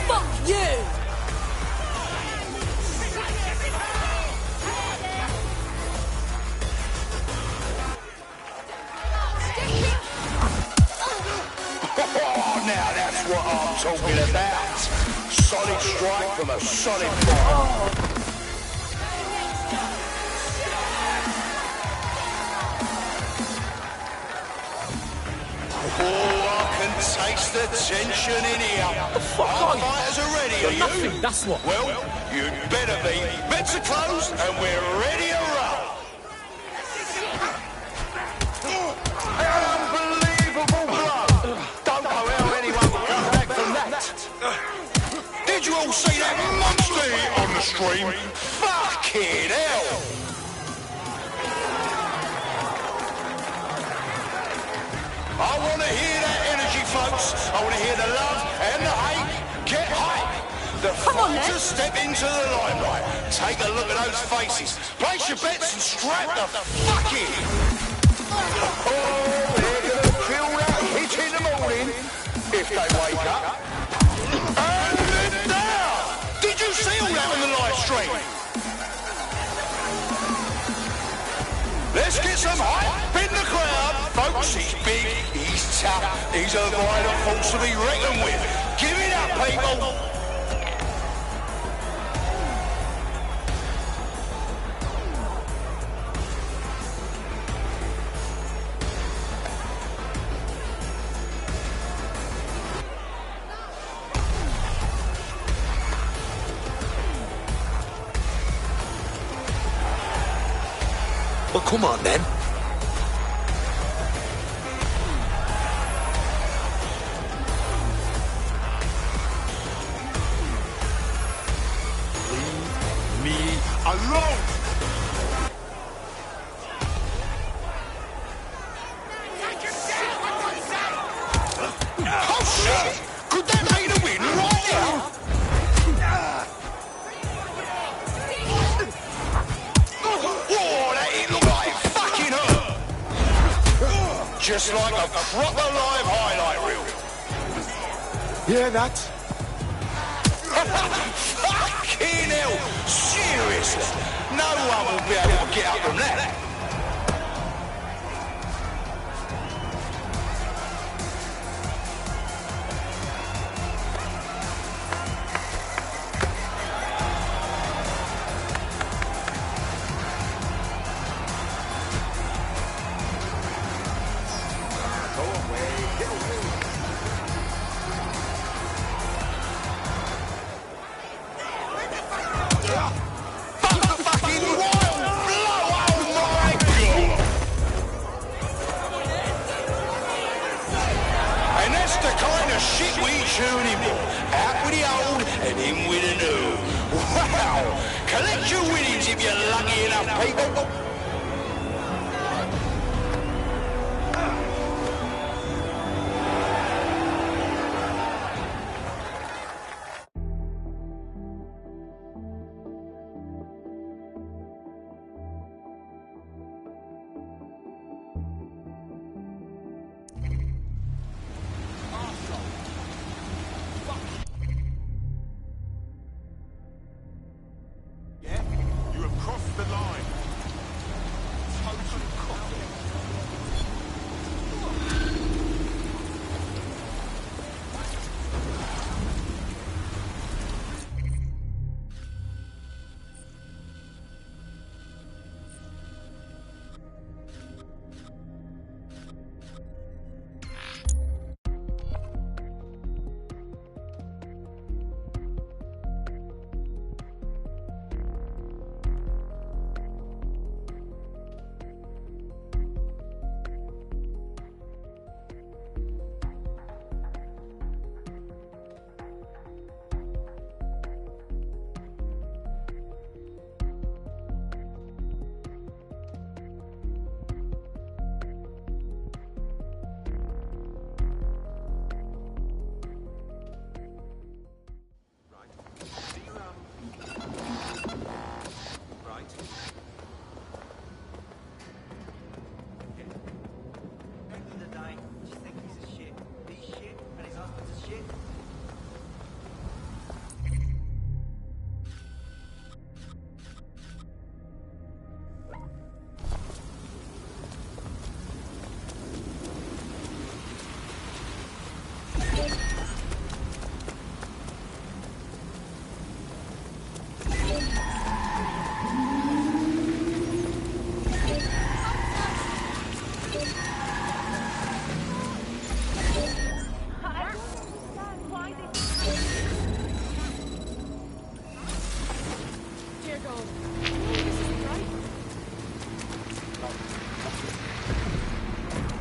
Fuck you! Oh, now that's what I'm talking about. Solid strike from a solid fight. Oh, I can taste the tension in here. Our fighters are ready, are you? Nothing, that's what. Well, you'd better be. Bets are closed and we're ready to roll. Unbelievable blow. Don't know how anyone will come back from that. Did you all see that monster hit on the stream? Fucking hell. I want to hear that energy, folks. I want to hear the love and the hate. Get hype. The fighters step into the limelight. Take a look at those faces. Place your bets and strap the fuck in. Oh, they're going to feel that hit in the morning if they wake up. And then down. Did you see all that on the live stream? Let's get some hype in the crowd. Folks, he's big, he's tough, he's a violent force to be reckoned with. Give it up, people. Well, come on, then. Leave me alone! Oh, shit! Could that be the win right now? Oh, that hit looked like it fucking hurt. Just like a proper live highlight reel. Hear that? Fucking hell! Seriously? No one will be able to get up from that. Out with the old and in with the new. Wow! Collect your winnings if you're lucky enough, people. Dear God.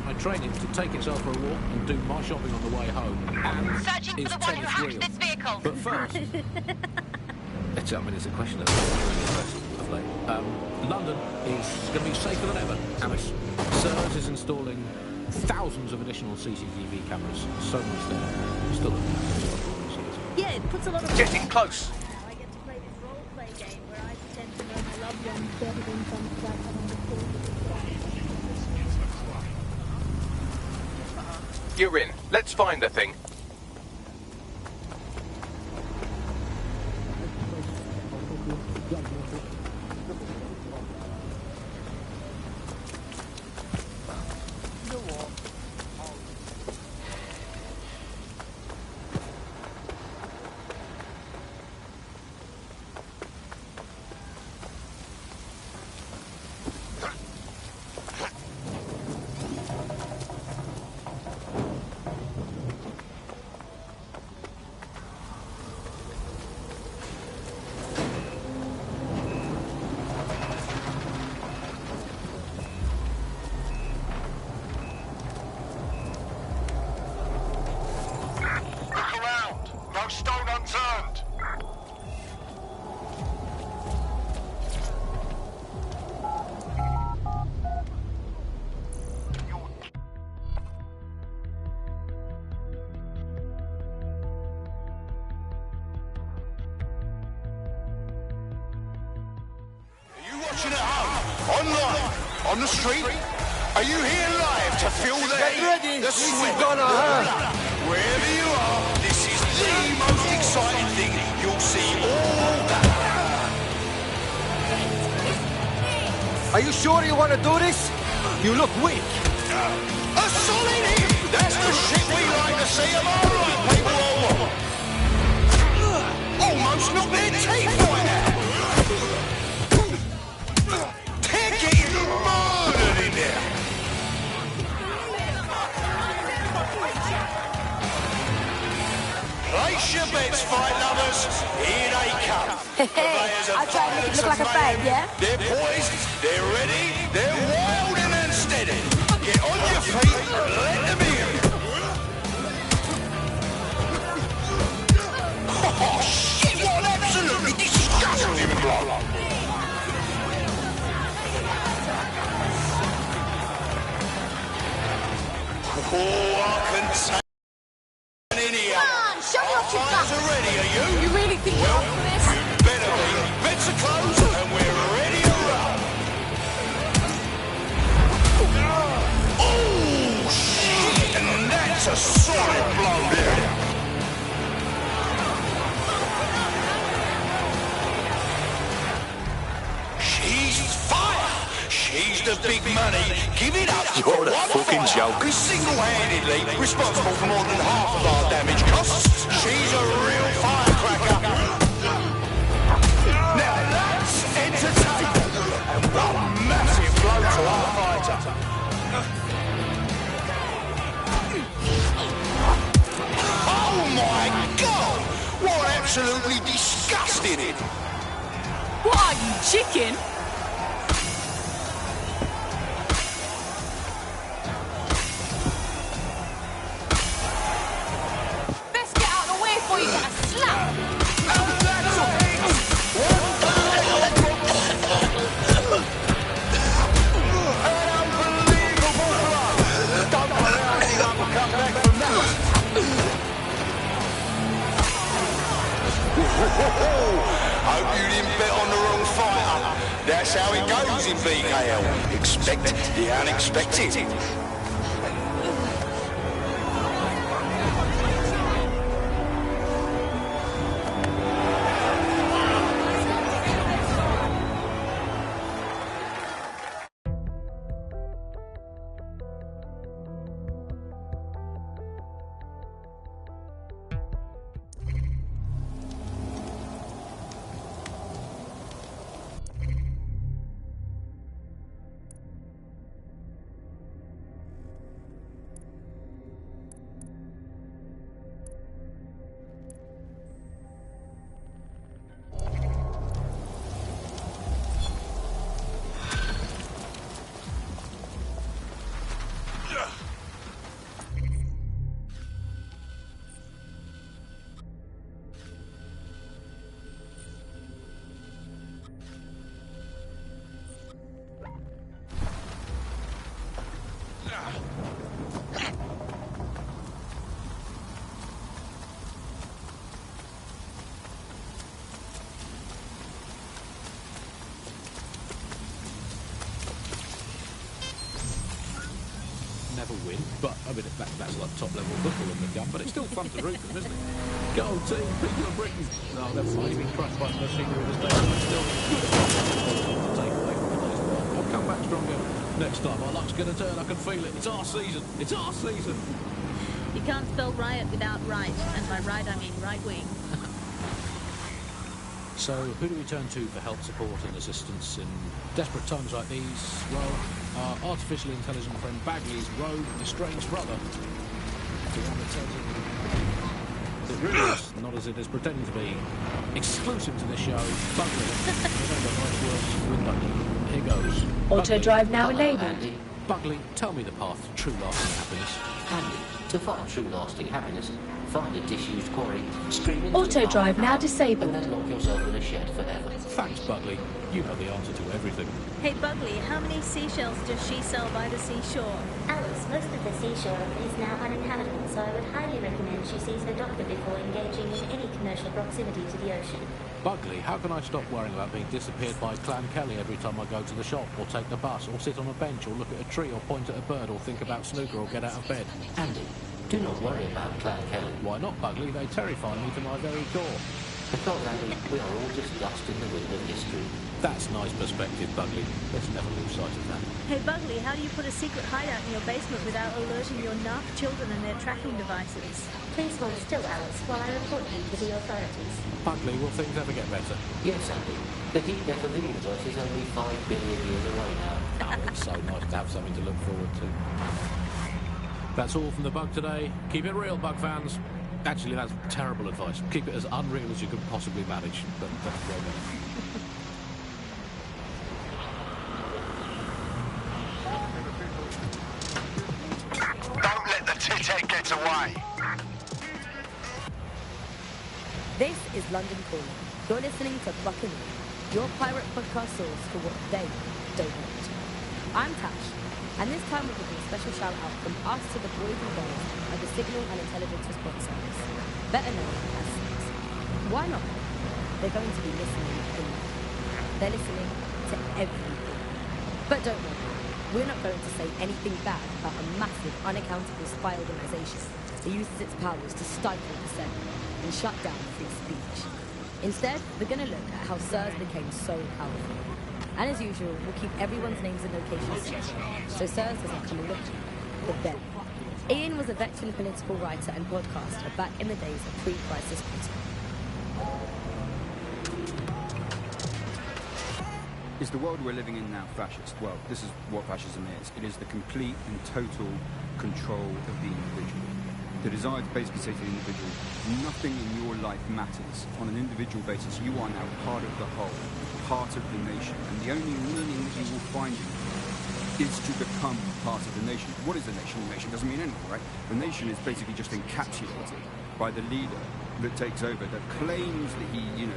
My training to take itself for a walk and do my shopping on the way home. And Searching for the one who hacked this vehicle. But first, it's a question of late. London is going to be safer than ever. Alice, SIRS is installing thousands of additional CCTV cameras. So much there. Still Yeah, it puts a lot of... Getting close. Now I get to play this role-play game where I pretend to know my loved ones better than some crap on the court. You're in. Let's find the thing. Watching at home, online, on the street. Are you here live to feel the heat, the sweat, the blood? Wherever you are, this is the most exciting thing you'll see all day. Are you sure you want to do this? You look weak. A solid hit! That's the shit we like to see, am I right, people? Almost knocked their teeth right out. They're getting murdered in there. Place your bets, fight lovers. Here they come. I try to make it look like a fight, yeah? They're poised, they're ready, they're wild and unsteady. Get on your feet and let them in. Oh shit, what an absolutely disgusting blow. Oh, I can take in here. Come on, show me what you've got. Are ready, are you? You really think you're up for this? Better be. Bets are closed and we're ready to roll. Oh, shit! And that's a solid blow there. She's fire! She's the big money. Give it up. You're a fucking joke. Who's single-handedly responsible for more than half of our damage costs. She's a real firecracker. Now that's entertainment. And what a massive blow to our fighter. Oh my God! What absolutely disgusting! What are you, chicken? Best get out of the way before you get a slap. Hope you didn't bet on the wrong fighter. That's how it goes in BKL. Expect the unexpected. Never win, but I mean that's like top level football in the gun, but it's still fun to root them, isn't it? Go on, team, people of Britain. No, never mind, you've been crushed by the machinery of the state, but still good to take away from today's world. I'll come back stronger next time. Our luck's gonna turn, I can feel it. It's our season. It's our season. You can't spell riot without right, and by right I mean right wing. So, who do we turn to for help, support and assistance in desperate times like these? Well, our artificially intelligent friend Bagley's rogue, estranged brother. The one that tells it really is not as it is pretending to be. Exclusive to this show, Bagley. Here goes. Auto drive now enabled. Bagley, tell me the path to true lasting happiness. Andy, to find true lasting happiness, find a disused quarry, scream into Auto drive now disabled. and then lock yourself in a shed forever. Thanks, Bugley. You know the answer to everything. Hey Bugley, how many seashells does she sell by the seashore? Alice, most of the seashore is now uninhabitable, so I would highly recommend she sees her doctor before engaging in any commercial proximity to the ocean. Bugley, how can I stop worrying about being disappeared by Clan Kelly every time I go to the shop, or take the bus, or sit on a bench, or look at a tree, or point at a bird, or think about snooker, or get out of bed? Andy, do not worry about Clan Kelly. Why not, Bugley? They terrify me to my very core. Because, Andy, we are all just dust in the wind of history. That's nice perspective, Bugley. Let's never lose sight of that. Hey Bugley, how do you put a secret hideout in your basement without alerting your narc children and their tracking devices? Please hold still, Alice, while I report you to the authorities. Bugley, will things ever get better? Yes, Andy. The heat death of the universe is only 5 billion years away now. Oh, it's so nice to have something to look forward to. That's all from The Bug today. Keep it real, Bug fans. Actually, that's terrible advice. Keep it as unreal as you can possibly manage. But that's well done. Don't let the tit-head get away. This is London Calling. You're listening to Buccaneer, your pirate podcast source for what they don't want. I'm Tash, and this time we're giving a special shout out from us to the boys and girls at the Signal and Intelligence Response Service, better known as SIGS. Why not? They're going to be listening in. They're listening to everything. But don't worry, we're not going to say anything bad about a massive, unaccountable spy organisation that uses its powers to stifle dissent and shut down free speech. Instead, we're going to look at how SIRS became so powerful. And as usual, we'll keep everyone's names and locations secret, so SIRS doesn't come looking for them. Ian was a veteran political writer and podcaster back in the days of pre-crisis Britain. Is the world we're living in now fascist? Well, this is what fascism is. It is the complete and total control of the individual. The desire to basically say to the individual, nothing in your life matters. On an individual basis, you are now part of the whole, part of the nation. And the only meaning that you will find is to become part of the nation. What is a nation? A nation doesn't mean anything, right? The nation is basically just encapsulated by the leader that takes over, that claims that he,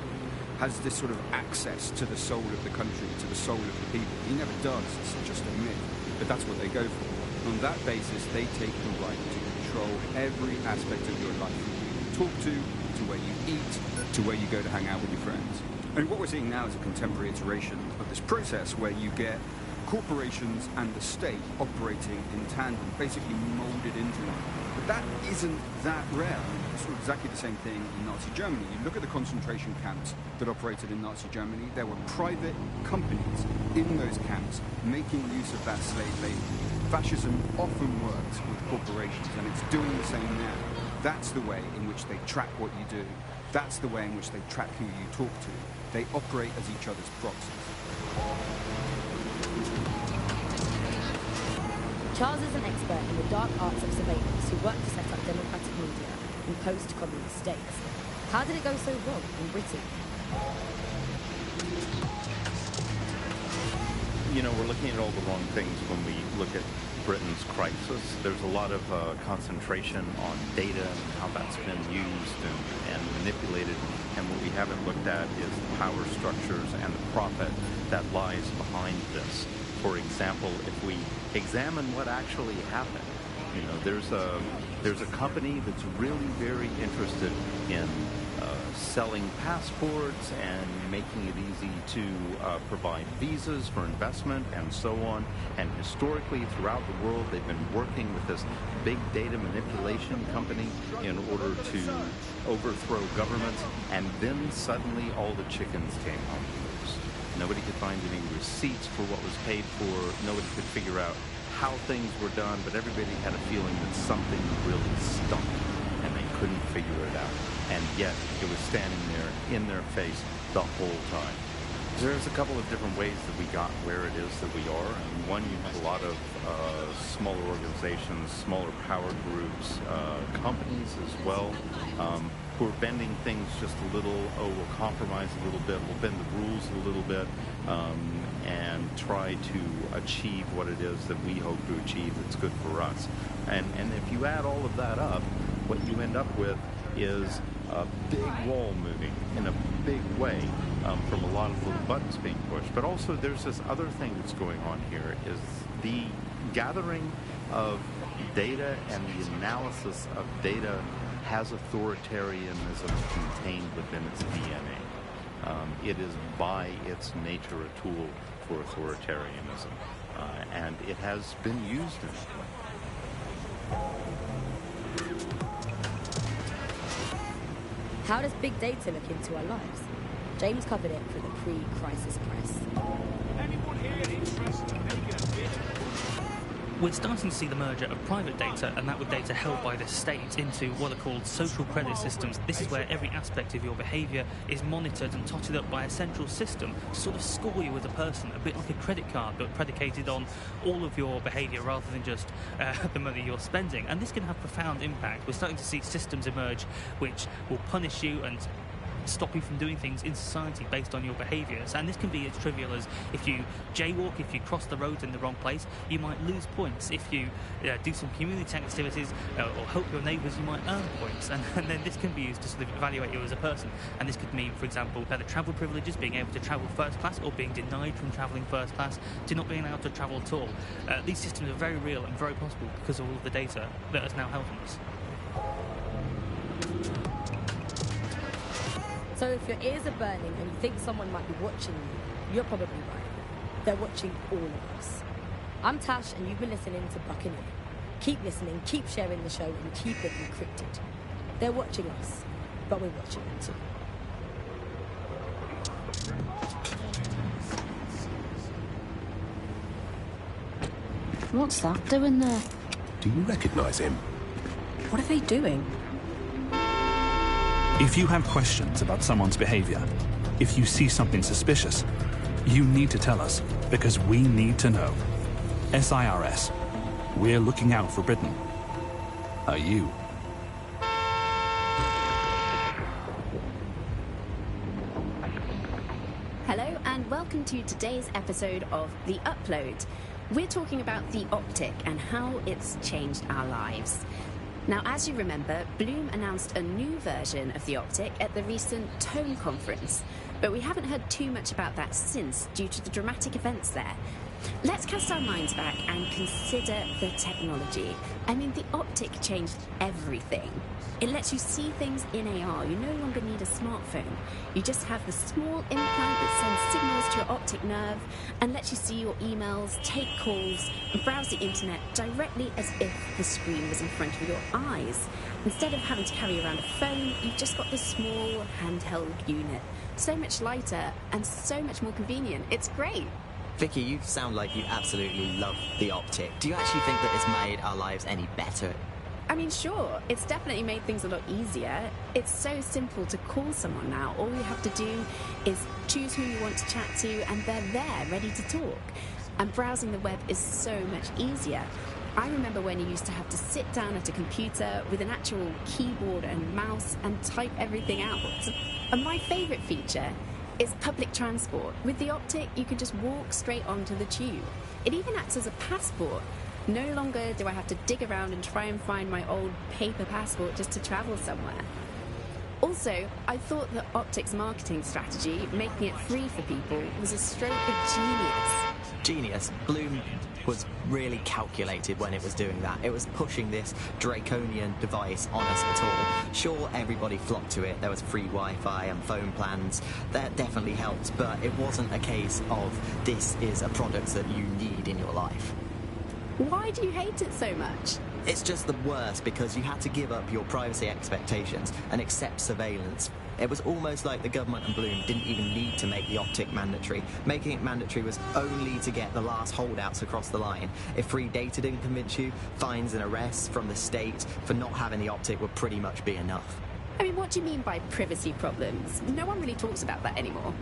has this sort of access to the soul of the country, to the soul of the people. He never does, it's just a myth, but that's what they go for. On that basis, they take the right to control every aspect of your life, from who you talk to where you eat, to where you go to hang out with your friends. And what we're seeing now is a contemporary iteration of this process where you get corporations and the state operating in tandem, basically molded into one. But that isn't that rare. It's exactly the same thing in Nazi Germany. You look at the concentration camps that operated in Nazi Germany, there were private companies in those camps making use of that slave labor. Fascism often works with corporations, and it's doing the same now. That's the way in which they track what you do. That's the way in which they track who you talk to. They operate as each other's proxies. Charles is an expert in the dark arts of surveillance who worked to set up democratic media in post-communist states. How did it go so wrong in Britain? We're looking at all the wrong things when we look at Britain's crisis. There's a lot of concentration on data and how that's been used and manipulated. And what we haven't looked at is the power structures and the profit that lies behind this. For example, if we examine what actually happened, you know, there's a company that's really very interested in selling passports and making it easy to provide visas for investment and so on. And historically, throughout the world, they've been working with this big data manipulation company in order to overthrow governments. And then suddenly all the chickens came home to roost. Nobody could find any receipts for what was paid for. Nobody could figure out how things were done, but everybody had a feeling that something really stunk, and they couldn't figure it out. And yet, it was standing there in their face the whole time. There's a couple of different ways that we got where it is that we are. And one, you have a lot of smaller organizations, smaller power groups, companies as well, who are bending things just a little. Oh, we'll compromise a little bit, we'll bend the rules a little bit, and try to achieve what it is that we hope to achieve that's good for us. And if you add all of that up, what you end up with is a big wall moving in a big way from a lot of little buttons being pushed. But also there's this other thing that's going on here, is the gathering of data and the analysis of data has authoritarianism contained within its DNA. It is by its nature a tool for authoritarianism, and it has been used in that way. How does big data look into our lives? James covered it for the pre-crisis press. Anyone here interested in making a bid? We're starting to see the merger of private data and that with data held by the state into what are called social credit systems. This is where every aspect of your behaviour is monitored and totted up by a central system to sort of score you as a person, a bit like a credit card, but predicated on all of your behaviour rather than just the money you're spending. And this can have profound impact. We're starting to see systems emerge which will punish you and stop you from doing things in society based on your behaviours. And this can be as trivial as if you jaywalk, if you cross the road in the wrong place, you might lose points. If you do some community activities or help your neighbours, you might earn points. And then this can be used to sort of evaluate you as a person. And this could mean, for example, the travel privileges, being able to travel first class, or being denied from travelling first class to not being able to travel at all. These systems are very real and very possible because of all of the data that is now held on us. So if your ears are burning and you think someone might be watching you, you're probably right. They're watching all of us. I'm Tash, and you've been listening to Buccaneer. Keep listening, keep sharing the show, and keep it encrypted. They're watching us, but we're watching them too. What's that doing there? Do you recognize him? What are they doing? If you have questions about someone's behavior, if you see something suspicious, you need to tell us, because we need to know. SIRS. We're looking out for Britain. Are you? Hello and welcome to today's episode of The Upload. We're talking about the Optic and how it's changed our lives. Now, as you remember, Bloom announced a new version of the Optic at the recent Tone conference, but we haven't heard too much about that since due to the dramatic events there. Let's cast our minds back and consider the technology. I mean, the Optic changed everything. It lets you see things in AR. You no longer need a smartphone. You just have the small implant that sends signals to your optic nerve and lets you see your emails, take calls, and browse the internet directly as if the screen was in front of your eyes. Instead of having to carry around a phone, you've just got this small handheld unit. So much lighter and so much more convenient. It's great. Vicky, you sound like you absolutely love the Optic. Do you actually think that it's made our lives any better? I mean, sure, it's definitely made things a lot easier. It's so simple to call someone now. All you have to do is choose who you want to chat to, and they're there, ready to talk. And browsing the web is so much easier. I remember when you used to have to sit down at a computer with an actual keyboard and mouse and type everything out. And my favourite feature is public transport. With the Optic, you can just walk straight onto the tube. It even acts as a passport. No longer do I have to dig around and try and find my old paper passport just to travel somewhere. Also, I thought that Optic's marketing strategy, making it free for people, was a stroke of genius. genius. Bloom was really calculated when it was doing that. It was pushing this draconian device on us at all. Sure, everybody flocked to it. There was free Wi-Fi and phone plans. That definitely helped, but it wasn't a case of this is a product that you need in your life. Why do you hate it so much? It's just the worst because you had to give up your privacy expectations and accept surveillance. It was almost like the government and Bloom didn't even need to make the optic mandatory. Making it mandatory was only to get the last holdouts across the line. If free data didn't convince you, fines and arrests from the state for not having the optic would pretty much be enough. I mean, what do you mean by privacy problems? No one really talks about that anymore.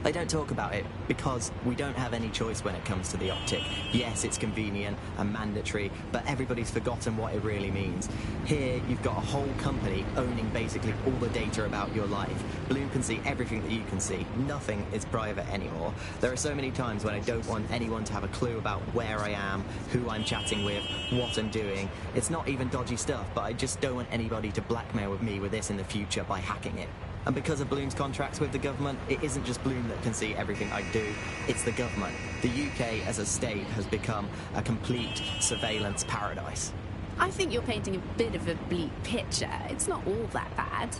They don't talk about it because we don't have any choice when it comes to the optic. Yes, it's convenient and mandatory, but everybody's forgotten what it really means. Here, you've got a whole company owning basically all the data about your life. Bloom can see everything that you can see. Nothing is private anymore. There are so many times when I don't want anyone to have a clue about where I am, who I'm chatting with, what I'm doing. It's not even dodgy stuff, but I just don't want anybody to blackmail me with this in the future by hacking it. And because of Bloom's contracts with the government, it isn't just Bloom that can see everything I do, it's the government. The UK as a state has become a complete surveillance paradise. I think you're painting a bit of a bleak picture. It's not all that bad.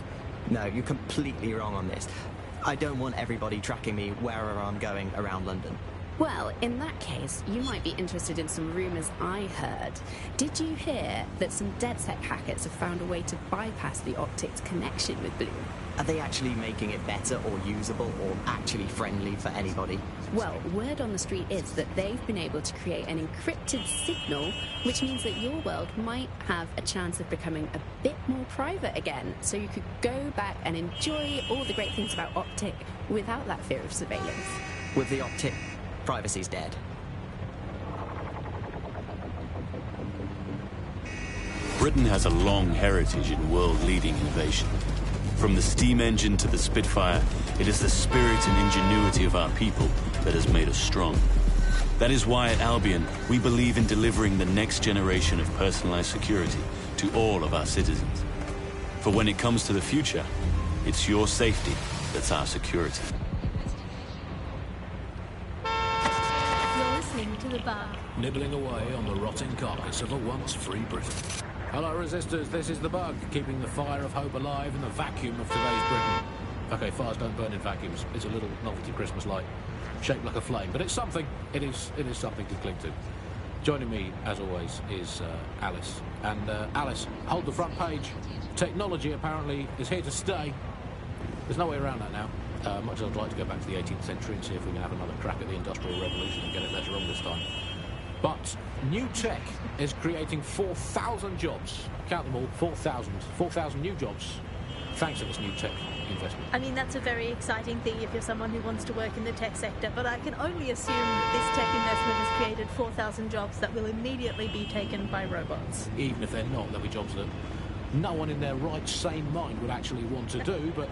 No, you're completely wrong on this. I don't want everybody tracking me wherever I'm going around London. Well, in that case, you might be interested in some rumours I heard. Did you hear that some DedSec hackers have found a way to bypass the optic's connection with Bloom? Are they actually making it better or usable or actually friendly for anybody? Well, word on the street is that they've been able to create an encrypted signal, which means that your world might have a chance of becoming a bit more private again, so you could go back and enjoy all the great things about Optic without that fear of surveillance. With the Optic, privacy's dead. Britain has a long heritage in world-leading innovation. From the steam engine to the Spitfire, it is the spirit and ingenuity of our people that has made us strong. That is why at Albion, we believe in delivering the next generation of personalized security to all of our citizens. For when it comes to the future, it's your safety that's our security. You're listening to The Bug. Nibbling away on the rotting carcass of a once free Britain. Hello, resistors, this is The Bug, keeping the fire of hope alive in the vacuum of today's Britain. Okay, fires don't burn in vacuums. It's a little novelty Christmas light, shaped like a flame, but it's something. It is something to cling to. Joining me, as always, is Alice. And Alice, hold the front page. Technology, apparently, is here to stay. There's no way around that now. Much as I'd like to go back to the 18th century and see if we can have another crack at the Industrial Revolution and get it later on this time. But new tech is creating 4,000 jobs. Count them all, 4,000. 4,000 new jobs, thanks to this new tech investment. I mean, that's a very exciting thing if you're someone who wants to work in the tech sector, but I can only assume that this tech investment has created 4,000 jobs that will immediately be taken by robots. Even if they're not, there'll be jobs that no one in their right, sane mind would actually want to do, but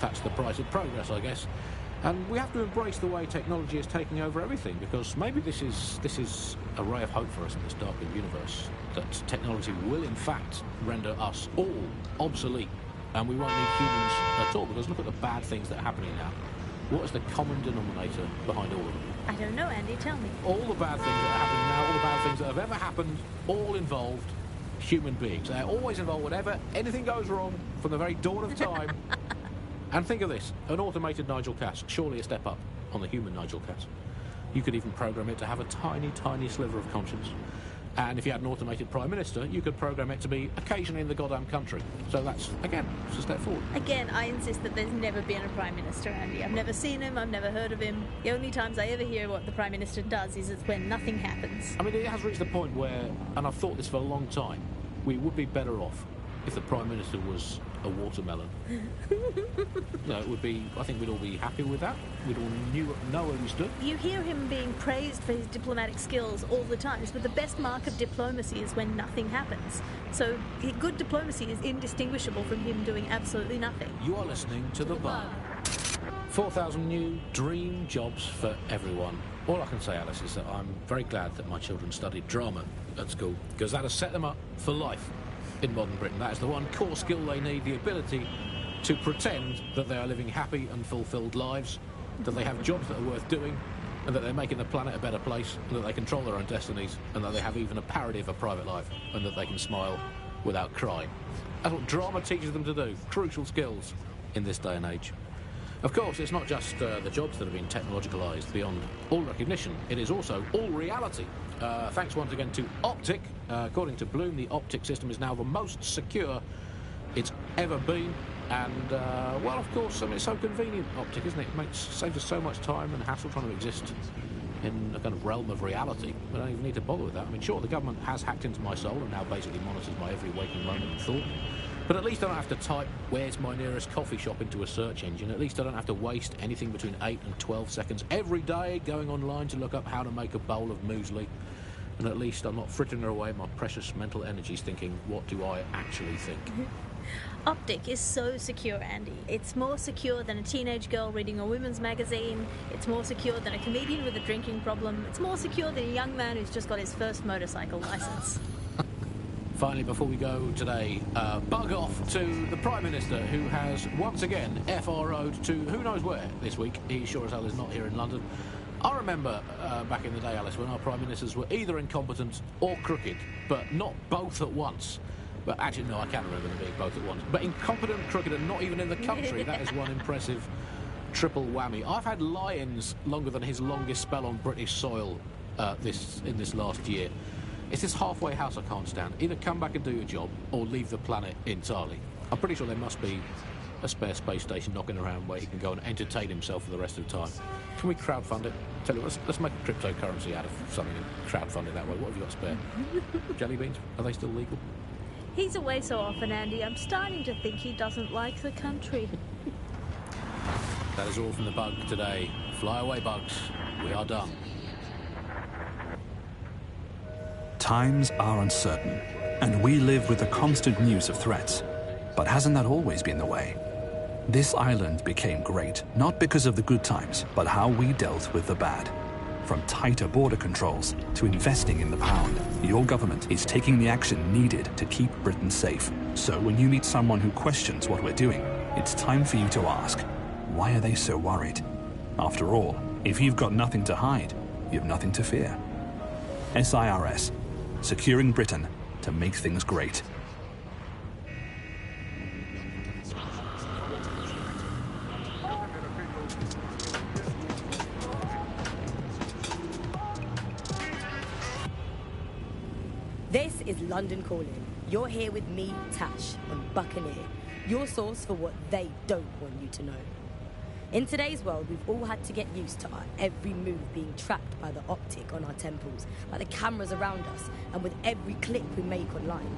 that's the price of progress, I guess. And we have to embrace the way technology is taking over everything, because maybe this is a ray of hope for us in this darkened universe, that technology will in fact render us all obsolete, and we won't need humans at all, because look at the bad things that are happening now. What is the common denominator behind all of them? I don't know, Andy, tell me. All the bad things that are happening now, all the bad things that have ever happened, all involved human beings. They're always involved whenever anything goes wrong from the very dawn of time. And think of this, an automated Nigel Cass, surely a step up on the human Nigel Cass. You could even program it to have a tiny, tiny sliver of conscience. And if you had an automated Prime Minister, you could program it to be occasionally in the goddamn country. So that's, again, just a step forward. Again, I insist that there's never been a Prime Minister, Andy. I've never seen him, I've never heard of him. The only times I ever hear what the Prime Minister does is it's when nothing happens. I mean, it has reached the point where, and I've thought this for a long time, we would be better off if the Prime Minister was a watermelon. No, it would be, I think we'd all be happy with that. We'd all know where we stood. You hear him being praised for his diplomatic skills all the time, but the best mark of diplomacy is when nothing happens. So good diplomacy is indistinguishable from him doing absolutely nothing. You are listening to The Bug. 4,000 new dream jobs for everyone. All I can say, Alice, is that I'm very glad that my children studied drama at school, because that has set them up for life in modern Britain. That is the one core skill they need, the ability to pretend that they are living happy and fulfilled lives, that they have jobs that are worth doing, and that they're making the planet a better place, and that they control their own destinies, and that they have even a parody of a private life, and that they can smile without crying. That's what drama teaches them to do. Crucial skills in this day and age. Of course, it's not just the jobs that have been technologicalised beyond all recognition. It is also all reality. Thanks once again to Optic. According to Bloom, the Optic system is now the most secure it's ever been. And, well, of course, I mean, it's so convenient, Optic, isn't it? It saves us so much time and hassle trying to exist in a kind of realm of reality. We don't even need to bother with that. I mean, sure, the government has hacked into my soul and now basically monitors my every waking moment and thought. But at least I don't have to type, where's my nearest coffee shop, into a search engine. At least I don't have to waste anything between 8 and 12 seconds every day going online to look up how to make a bowl of muesli. And at least I'm not frittering away my precious mental energies thinking, what do I actually think? Optic is so secure, Andy. It's more secure than a teenage girl reading a women's magazine. It's more secure than a comedian with a drinking problem. It's more secure than a young man who's just got his first motorcycle license. Finally, before we go today, bug off to the Prime Minister, who has once again FRO'd to who knows where this week. He sure as hell is not here in London. I remember back in the day, Alice, when our Prime Ministers were either incompetent or crooked, but not both at once. But actually, no, I can't remember them being both at once. But incompetent, crooked, and not even in the country, that is one impressive triple whammy. I've had lie-ins longer than his longest spell on British soil in this last year. It's this halfway house I can't stand. Either come back and do your job, or leave the planet entirely. I'm pretty sure there must be a spare space station knocking around where he can go and entertain himself for the rest of the time. Can we crowdfund it? Tell you what, let's make a cryptocurrency out of something and crowdfund it that way. What have you got spare? Jelly beans? Are they still legal? He's away so often, Andy. I'm starting to think he doesn't like the country. That is all from the Bug today. Fly away, bugs. We are done. Times are uncertain, and we live with the constant news of threats. But hasn't that always been the way? This island became great, not because of the good times, but how we dealt with the bad. From tighter border controls to investing in the pound, your government is taking the action needed to keep Britain safe. So when you meet someone who questions what we're doing, it's time for you to ask, why are they so worried? After all, if you've got nothing to hide, you've nothing to fear. SIRS, securing Britain to make things great. This is London Calling. You're here with me, Tash, on Buccaneer, your source for what they don't want you to know. In today's world, we've all had to get used to our every move being tracked by the optic on our temples, by the cameras around us, and with every click we make online.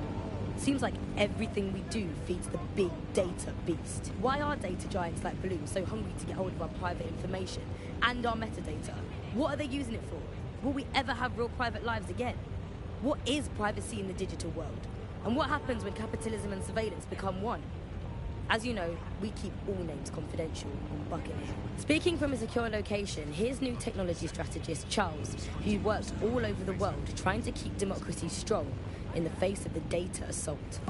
Seems like everything we do feeds the big data beast. Why are data giants like Bloom so hungry to get hold of our private information and our metadata? What are they using it for? Will we ever have real private lives again? What is privacy in the digital world? And what happens when capitalism and surveillance become one? As you know, we keep all names confidential on Buccaneer. Speaking from a secure location, here's new technology strategist Charles, who works all over the world trying to keep democracy strong in the face of the data assault.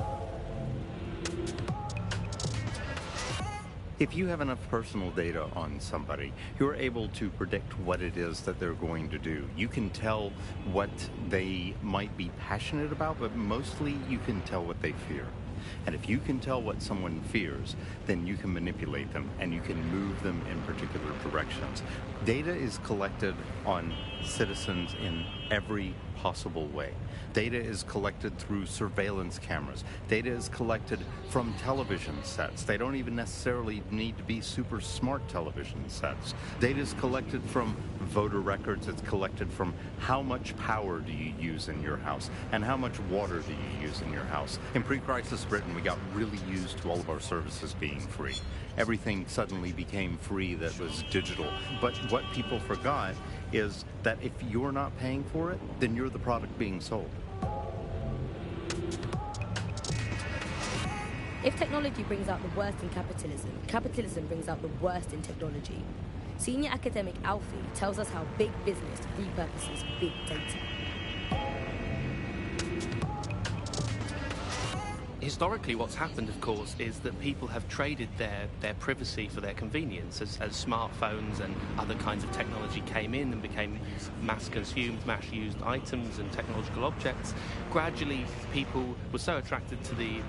If you have enough personal data on somebody, you're able to predict what it is that they're going to do. You can tell what they might be passionate about, but mostly you can tell what they fear. And if you can tell what someone fears, then you can manipulate them and you can move them in particular directions. Data is collected on citizens in every possible way. Data is collected through surveillance cameras. Data is collected from television sets. They don't even necessarily need to be super smart television sets. Data is collected from voter records. It's collected from how much power do you use in your house and how much water do you use in your house. In pre-crisis Britain, we got really used to all of our services being free. Everything suddenly became free that was digital. But what people forgot is that if you're not paying for it, then you're the product being sold. If technology brings out the worst in capitalism, capitalism brings out the worst in technology. Senior academic Alfie tells us how big business repurposes big data. Historically, what's happened, of course, is that people have traded their privacy for their convenience. As smartphones and other kinds of technology came in and became mass-consumed, mass-used items and technological objects, gradually people were so attracted to the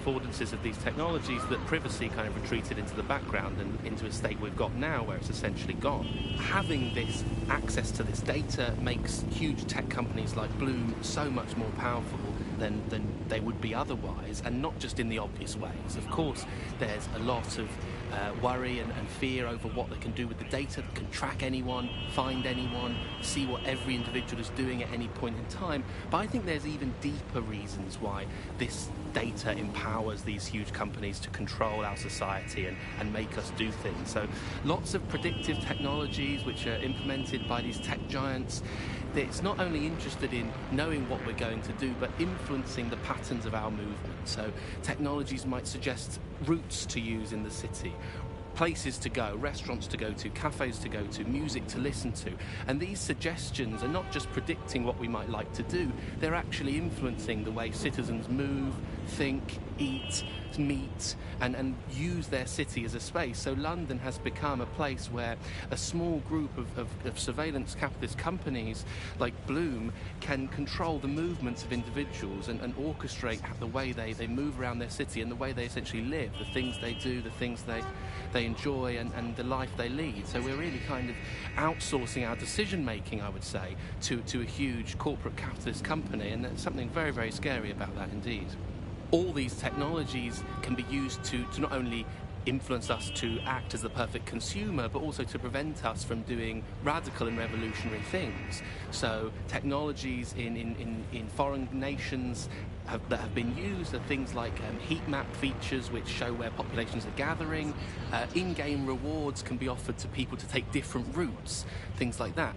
affordances of these technologies that privacy kind of retreated into the background and into a state we've got now where it's essentially gone. Having this access to this data makes huge tech companies like Bloom so much more powerful than they would be otherwise, and not just in the obvious ways. Of course, there's a lot of worry and fear over what they can do with the data. They can track anyone, find anyone, see what every individual is doing at any point in time. But I think there's even deeper reasons why this data empowers these huge companies to control our society and make us do things. So lots of predictive technologies which are implemented by these tech giants. It's not only interested in knowing what we're going to do, but influencing the patterns of our movement. So technologies might suggest routes to use in the city, places to go, restaurants to go to, cafes to go to, music to listen to. And these suggestions are not just predicting what we might like to do, they're actually influencing the way citizens move, think, eat, meet, and use their city as a space. So London has become a place where a small group of surveillance capitalist companies like Bloom can control the movements of individuals and orchestrate the way they move around their city and the way they essentially live, the things they do, the things they enjoy, and the life they lead. So we're really kind of outsourcing our decision making, I would say, to a huge corporate capitalist company, and there's something very, very scary about that indeed. All these technologies can be used to not only influence us to act as the perfect consumer, but also to prevent us from doing radical and revolutionary things. So technologies in foreign nations that have been used are things like heat map features which show where populations are gathering. In-game rewards can be offered to people to take different routes, things like that.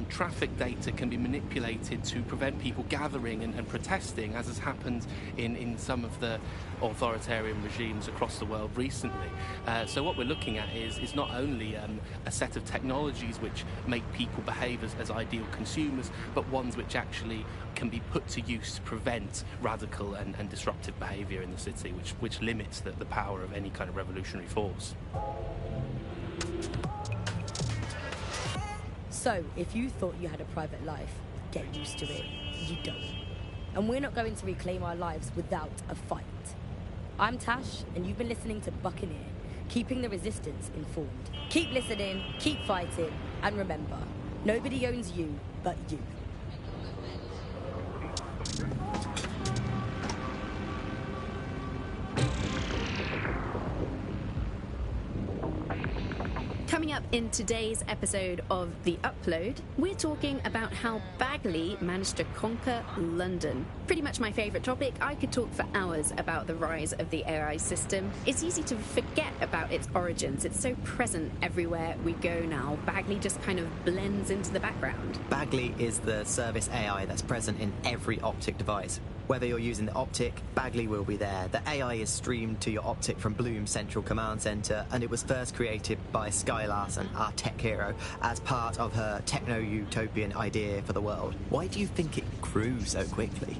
Traffic data can be manipulated to prevent people gathering and protesting, as has happened in some of the authoritarian regimes across the world recently. So what we're looking at is not only a set of technologies which make people behave as ideal consumers, but ones which actually can be put to use to prevent radical and disruptive behaviour in the city, which limits the power of any kind of revolutionary force. So, if you thought you had a private life, get used to it. You don't. And we're not going to reclaim our lives without a fight. I'm Tash, and you've been listening to Buccaneer, keeping the resistance informed. Keep listening, keep fighting, and remember, nobody owns you but you. Coming up in today's episode of The Upload, we're talking about how Bagley managed to conquer London. Pretty much my favourite topic. I could talk for hours about the rise of the AI system. It's easy to forget about its origins. It's so present everywhere we go now. Bagley just kind of blends into the background. Bagley is the service AI that's present in every Optic device. Whether you're using the Optic, Bagley will be there. The AI is streamed to your Optic from Bloom's central command centre, and it was first created by Sky Larson, our tech hero, as part of her techno-utopian idea for the world. Why do you think it grew so quickly?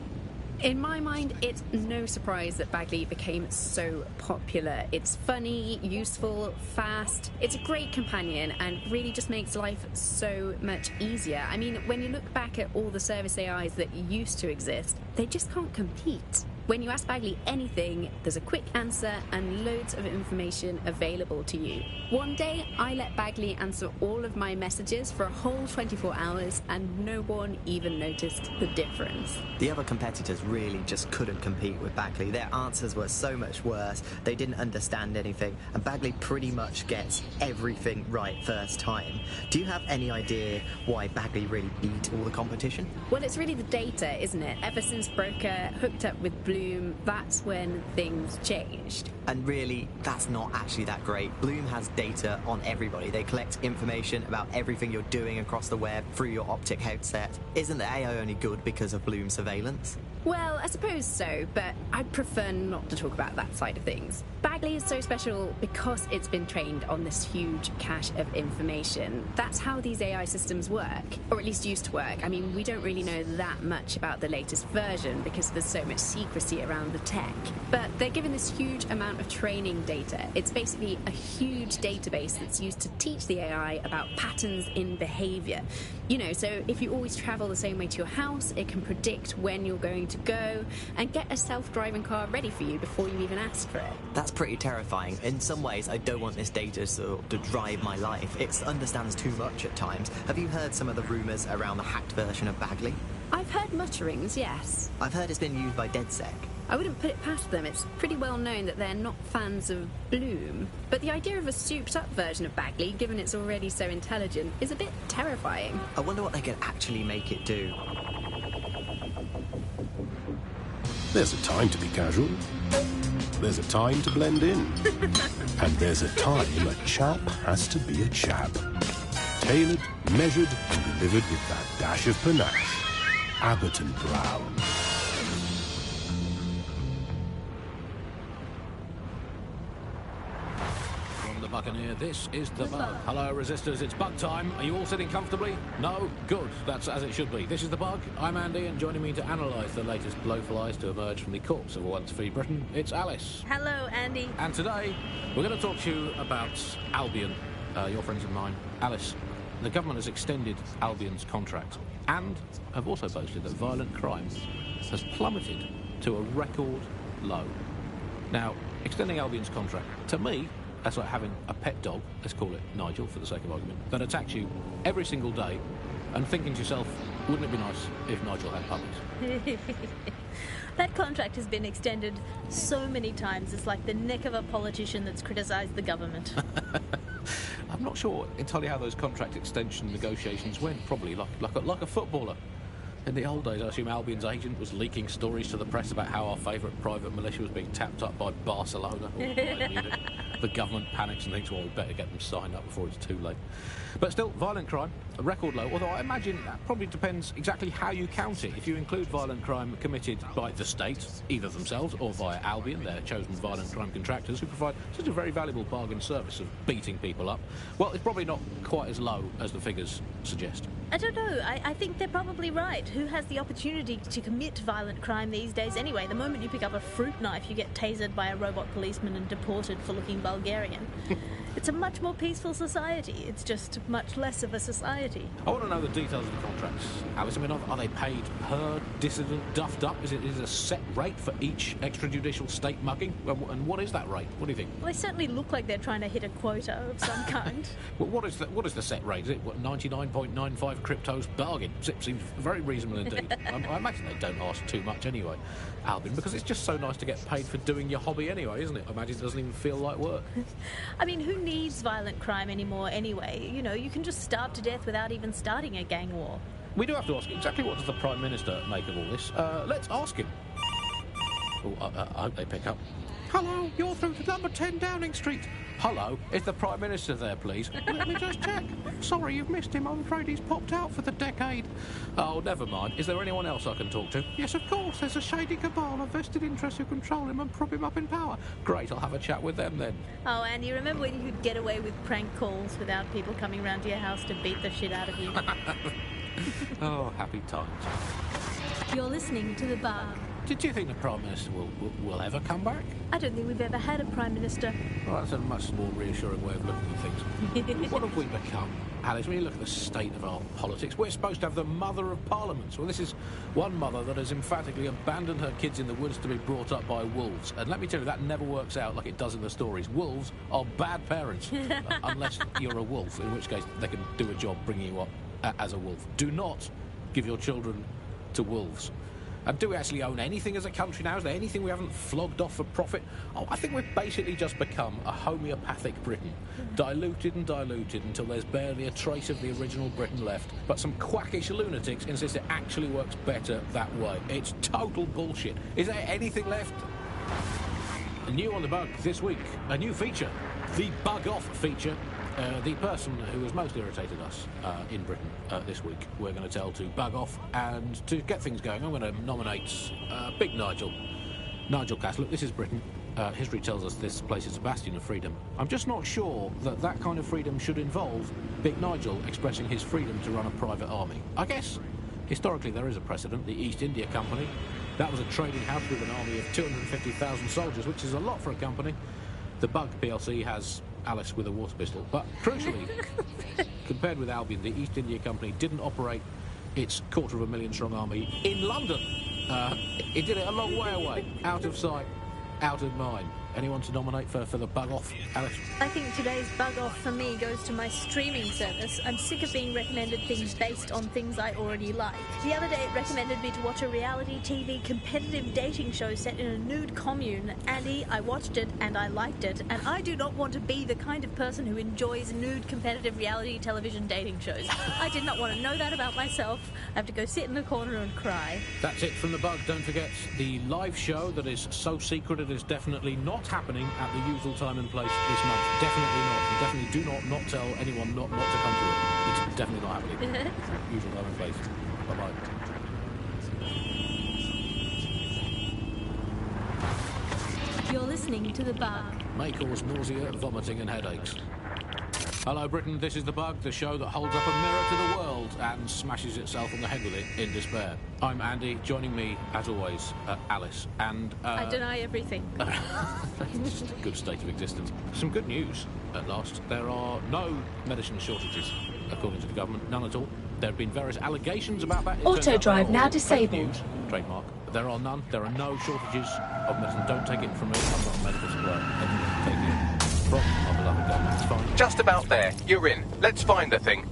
In my mind, it's no surprise that Bagley became so popular. It's funny, useful, fast. It's a great companion and really just makes life so much easier. I mean, when you look back at all the service AIs that used to exist, they just can't compete. When you ask Bagley anything, there's a quick answer and loads of information available to you. One day, I let Bagley answer all of my messages for a whole 24 hours, and no one even noticed the difference. The other competitors really just couldn't compete with Bagley. Their answers were so much worse, they didn't understand anything, and Bagley pretty much gets everything right first time. Do you have any idea why Bagley really beat all the competition? Well, it's really the data, isn't it? Ever since Broker hooked up with Bloom, that's when things changed. And really, that's not actually that great. Bloom has data on everybody. They collect information about everything you're doing across the web through your Optic headset. Isn't the AI only good because of Bloom's surveillance? Well, I suppose so, but I'd prefer not to talk about that side of things. Bagley is so special because it's been trained on this huge cache of information. That's how these AI systems work, or at least used to work. I mean, we don't really know that much about the latest version because there's so much secrecy around the tech. But they're given this huge amount of training data. It's basically a huge database that's used to teach the AI about patterns in behavior. You know, so if you always travel the same way to your house, it can predict when you're going to go and get a self-driving car ready for you before you even ask for it. That's pretty terrifying. In some ways, I don't want this data to drive my life. It understands too much at times. Have you heard some of the rumours around the hacked version of Bagley? I've heard mutterings, yes. I've heard it's been used by DedSec. I wouldn't put it past them. It's pretty well known that they're not fans of Bloom. But the idea of a souped-up version of Bagley, given it's already so intelligent, is a bit terrifying. I wonder what they could actually make it do. There's a time to be casual. There's a time to blend in. And there's a time a chap has to be a chap. Tailored, measured, and delivered with that dash of panache. Abbott and Brown. Buccaneer, this is The Bug. Hello, Resistors, it's bug time. Are you all sitting comfortably? No? Good. That's as it should be. This is The Bug. I'm Andy, and joining me to analyse the latest blowflies to emerge from the corpse of a once-free Britain, it's Alice. Hello, Andy. And today, we're going to talk to you about Albion, your friends of mine. Alice, the government has extended Albion's contract and have also boasted that violent crime has plummeted to a record low. Now, extending Albion's contract, to me, that's like having a pet dog, let's call it Nigel for the sake of argument, that attacks you every single day and thinking to yourself, wouldn't it be nice if Nigel had puppies? That contract has been extended so many times, it's like the neck of a politician that's criticised the government. I'm not sure entirely how those contract extension negotiations went, probably like a footballer. In the old days, I assume Albion's agent was leaking stories to the press about how our favourite private militia was being tapped up by Barcelona. The government panics and thinks, well, we better get them signed up before it's too late. But still, violent crime, a record low, although I imagine that probably depends exactly how you count it. If you include violent crime committed by the state, either themselves or via Albion, their chosen violent crime contractors who provide such a very valuable bargain service of beating people up, well, it's probably not quite as low as the figures suggest. I don't know. I think they're probably right. Who has the opportunity to commit violent crime these days anyway? The moment you pick up a fruit knife, you get tasered by a robot policeman and deported for looking Bulgarian. It's a much more peaceful society. It's just much less of a society. I want to know the details of the contracts. Alice, I mean, are they paid per dissident duffed up? Is it a set rate for each extrajudicial state mugging? And what is that rate? What do you think? Well, they certainly look like they're trying to hit a quota of some kind. Well, what is the set rate? Is it 99.95 cryptos bargain? It seems very reasonable indeed. I imagine they don't ask too much anyway, Albion, because it's just so nice to get paid for doing your hobby anyway, isn't it? I imagine it doesn't even feel like work. I mean, who needs violent crime anymore anyway? You know, you can just starve to death without even starting a gang war. We do have to ask exactly what does the Prime Minister make of all this. Let's ask him. Oh, I hope they pick up. Hello, you're through to number 10 Downing Street. Hello, is the Prime Minister there, please? Let me just check. Sorry, you've missed him. I'm afraid he's popped out for the decade. Oh, never mind. Is there anyone else I can talk to? Yes, of course. There's a shady cabal of vested interests who control him and prop him up in power. Great, I'll have a chat with them then. Oh, and you remember when you could get away with prank calls without people coming round to your house to beat the shit out of you? Oh, happy times. You're listening to The Bug. Did you think the Prime Minister will ever come back? I don't think we've ever had a Prime Minister. Well, that's a much more reassuring way of looking at things. What have we become? Alice, when you look at the state of our politics, we're supposed to have the mother of parliaments. Well, this is one mother that has emphatically abandoned her kids in the woods to be brought up by wolves. And let me tell you, that never works out like it does in the stories. Wolves are bad parents, unless you're a wolf, in which case they can do a job bringing you up as a wolf. Do not give your children to wolves. And do we actually own anything as a country now? Is there anything we haven't flogged off for profit? Oh, I think we've basically just become a homeopathic Britain. Diluted and diluted until there's barely a trace of the original Britain left. But some quackish lunatics insist it actually works better that way. It's total bullshit. Is there anything left? New on The Bug this week, a new feature. The Bug Off feature. The person who has most irritated us in Britain this week, we're going to tell to bug off, and to get things going, I'm going to nominate Big Nigel. Nigel Cass. Look, this is Britain. History tells us this place is a bastion of freedom. I'm just not sure that that kind of freedom should involve Big Nigel expressing his freedom to run a private army. I guess, historically, there is a precedent. The East India Company. That was a trading house with an army of 250,000 soldiers, which is a lot for a company. The Bug PLC has Alice with a water pistol. But crucially, compared with Albion, the East India Company didn't operate its 250,000 strong army in London. It did it a long way away, out of sight, out of mind. Anyone to nominate for the bug off, Alice? I think today's bug off for me goes to my streaming service. I'm sick of being recommended things based on things I already like. The other day it recommended me to watch a reality TV competitive dating show set in a nude commune. Andy, I watched it and I liked it, and I do not want to be the kind of person who enjoys nude competitive reality television dating shows. I did not want to know that about myself. I have to go sit in the corner and cry. That's it from the bug. Don't forget the live show that is so secret it is definitely not happening at the usual time and place this month. Definitely not. And definitely do not tell anyone not to come to it. It's definitely not happening. Usual time and place. Bye-bye. You're listening to The Bug. May cause nausea, vomiting and headaches. Hello Britain, this is The Bug, the show that holds up a mirror to the world and smashes itself on the head with it in despair. I'm Andy, joining me, as always, Alice, and... I deny everything. It's just a good state of existence. Some good news, at last. There are no medicine shortages, according to the government, none at all. There have been various allegations about that. Auto drive now disabled. News, trademark. There are none. There are no shortages of medicine. Don't take it from me, I'm not a medical supplier. Take it from our beloved government. It's fine. Just about there. You're in. Let's find the thing.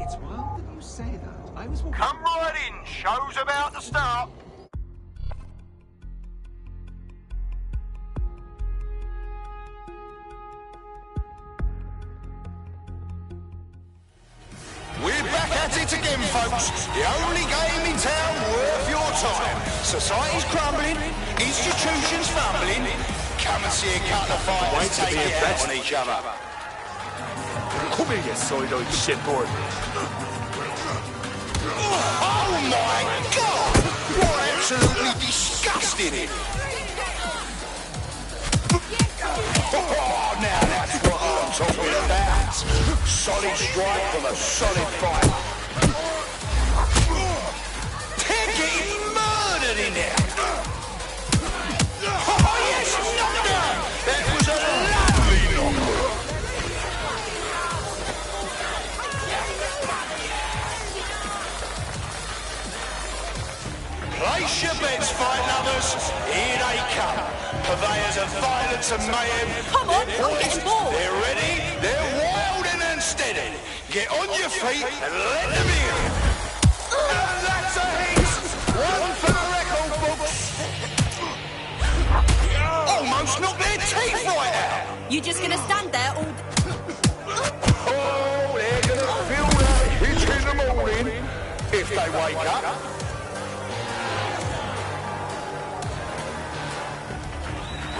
It's wild that you say that. I was walking... Come right in. Show's about to start. We're back at it again, folks. The only game in town worth your time. Society's crumbling, institutions fumbling. Come and see a couple of fighters take it out on each other. Come here, you soy-doy shitboard. Oh my God! You're absolutely disgusting! Oh, now that's what I'm talking about. Solid strike from a solid fight. They're getting murdered in there. Oh yes, knockdown. That was a lovely knockdown. Place your bets, fight lovers. Here they come. Purveyors of violence and mayhem. Come on, I'm getting bored. They're ready, they're wild and unsteady. Get on your feet and let them in. And that's a hit. One for the record books. Almost knocked their teeth right out. You just gonna stand there all... Oh, they're gonna feel that hit in the morning if they wake up.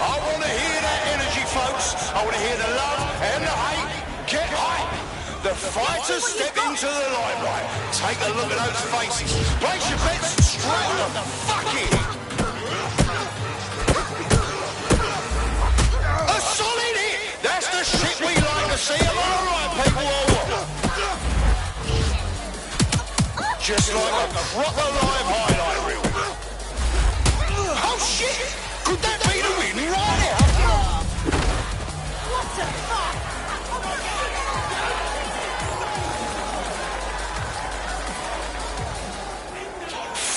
I want to hear that energy, folks. I want to hear the love and the hate. Get hype. The fighters step into the limelight. Take a look at those faces. Place your bets straight the fuck in. A solid hit. That's the shit we like to see. Am I right, people, or what? Just like a proper live highlight reel. Oh, shit. Could that be the win right out? What the fuck?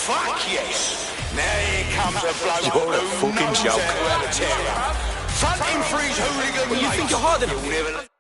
Fuck yes! Now here comes a bloke You're a who fucking knows joke. how to have a tear up. Fronting for his hooligan Well, you mates. think you're harder than You'll me? never...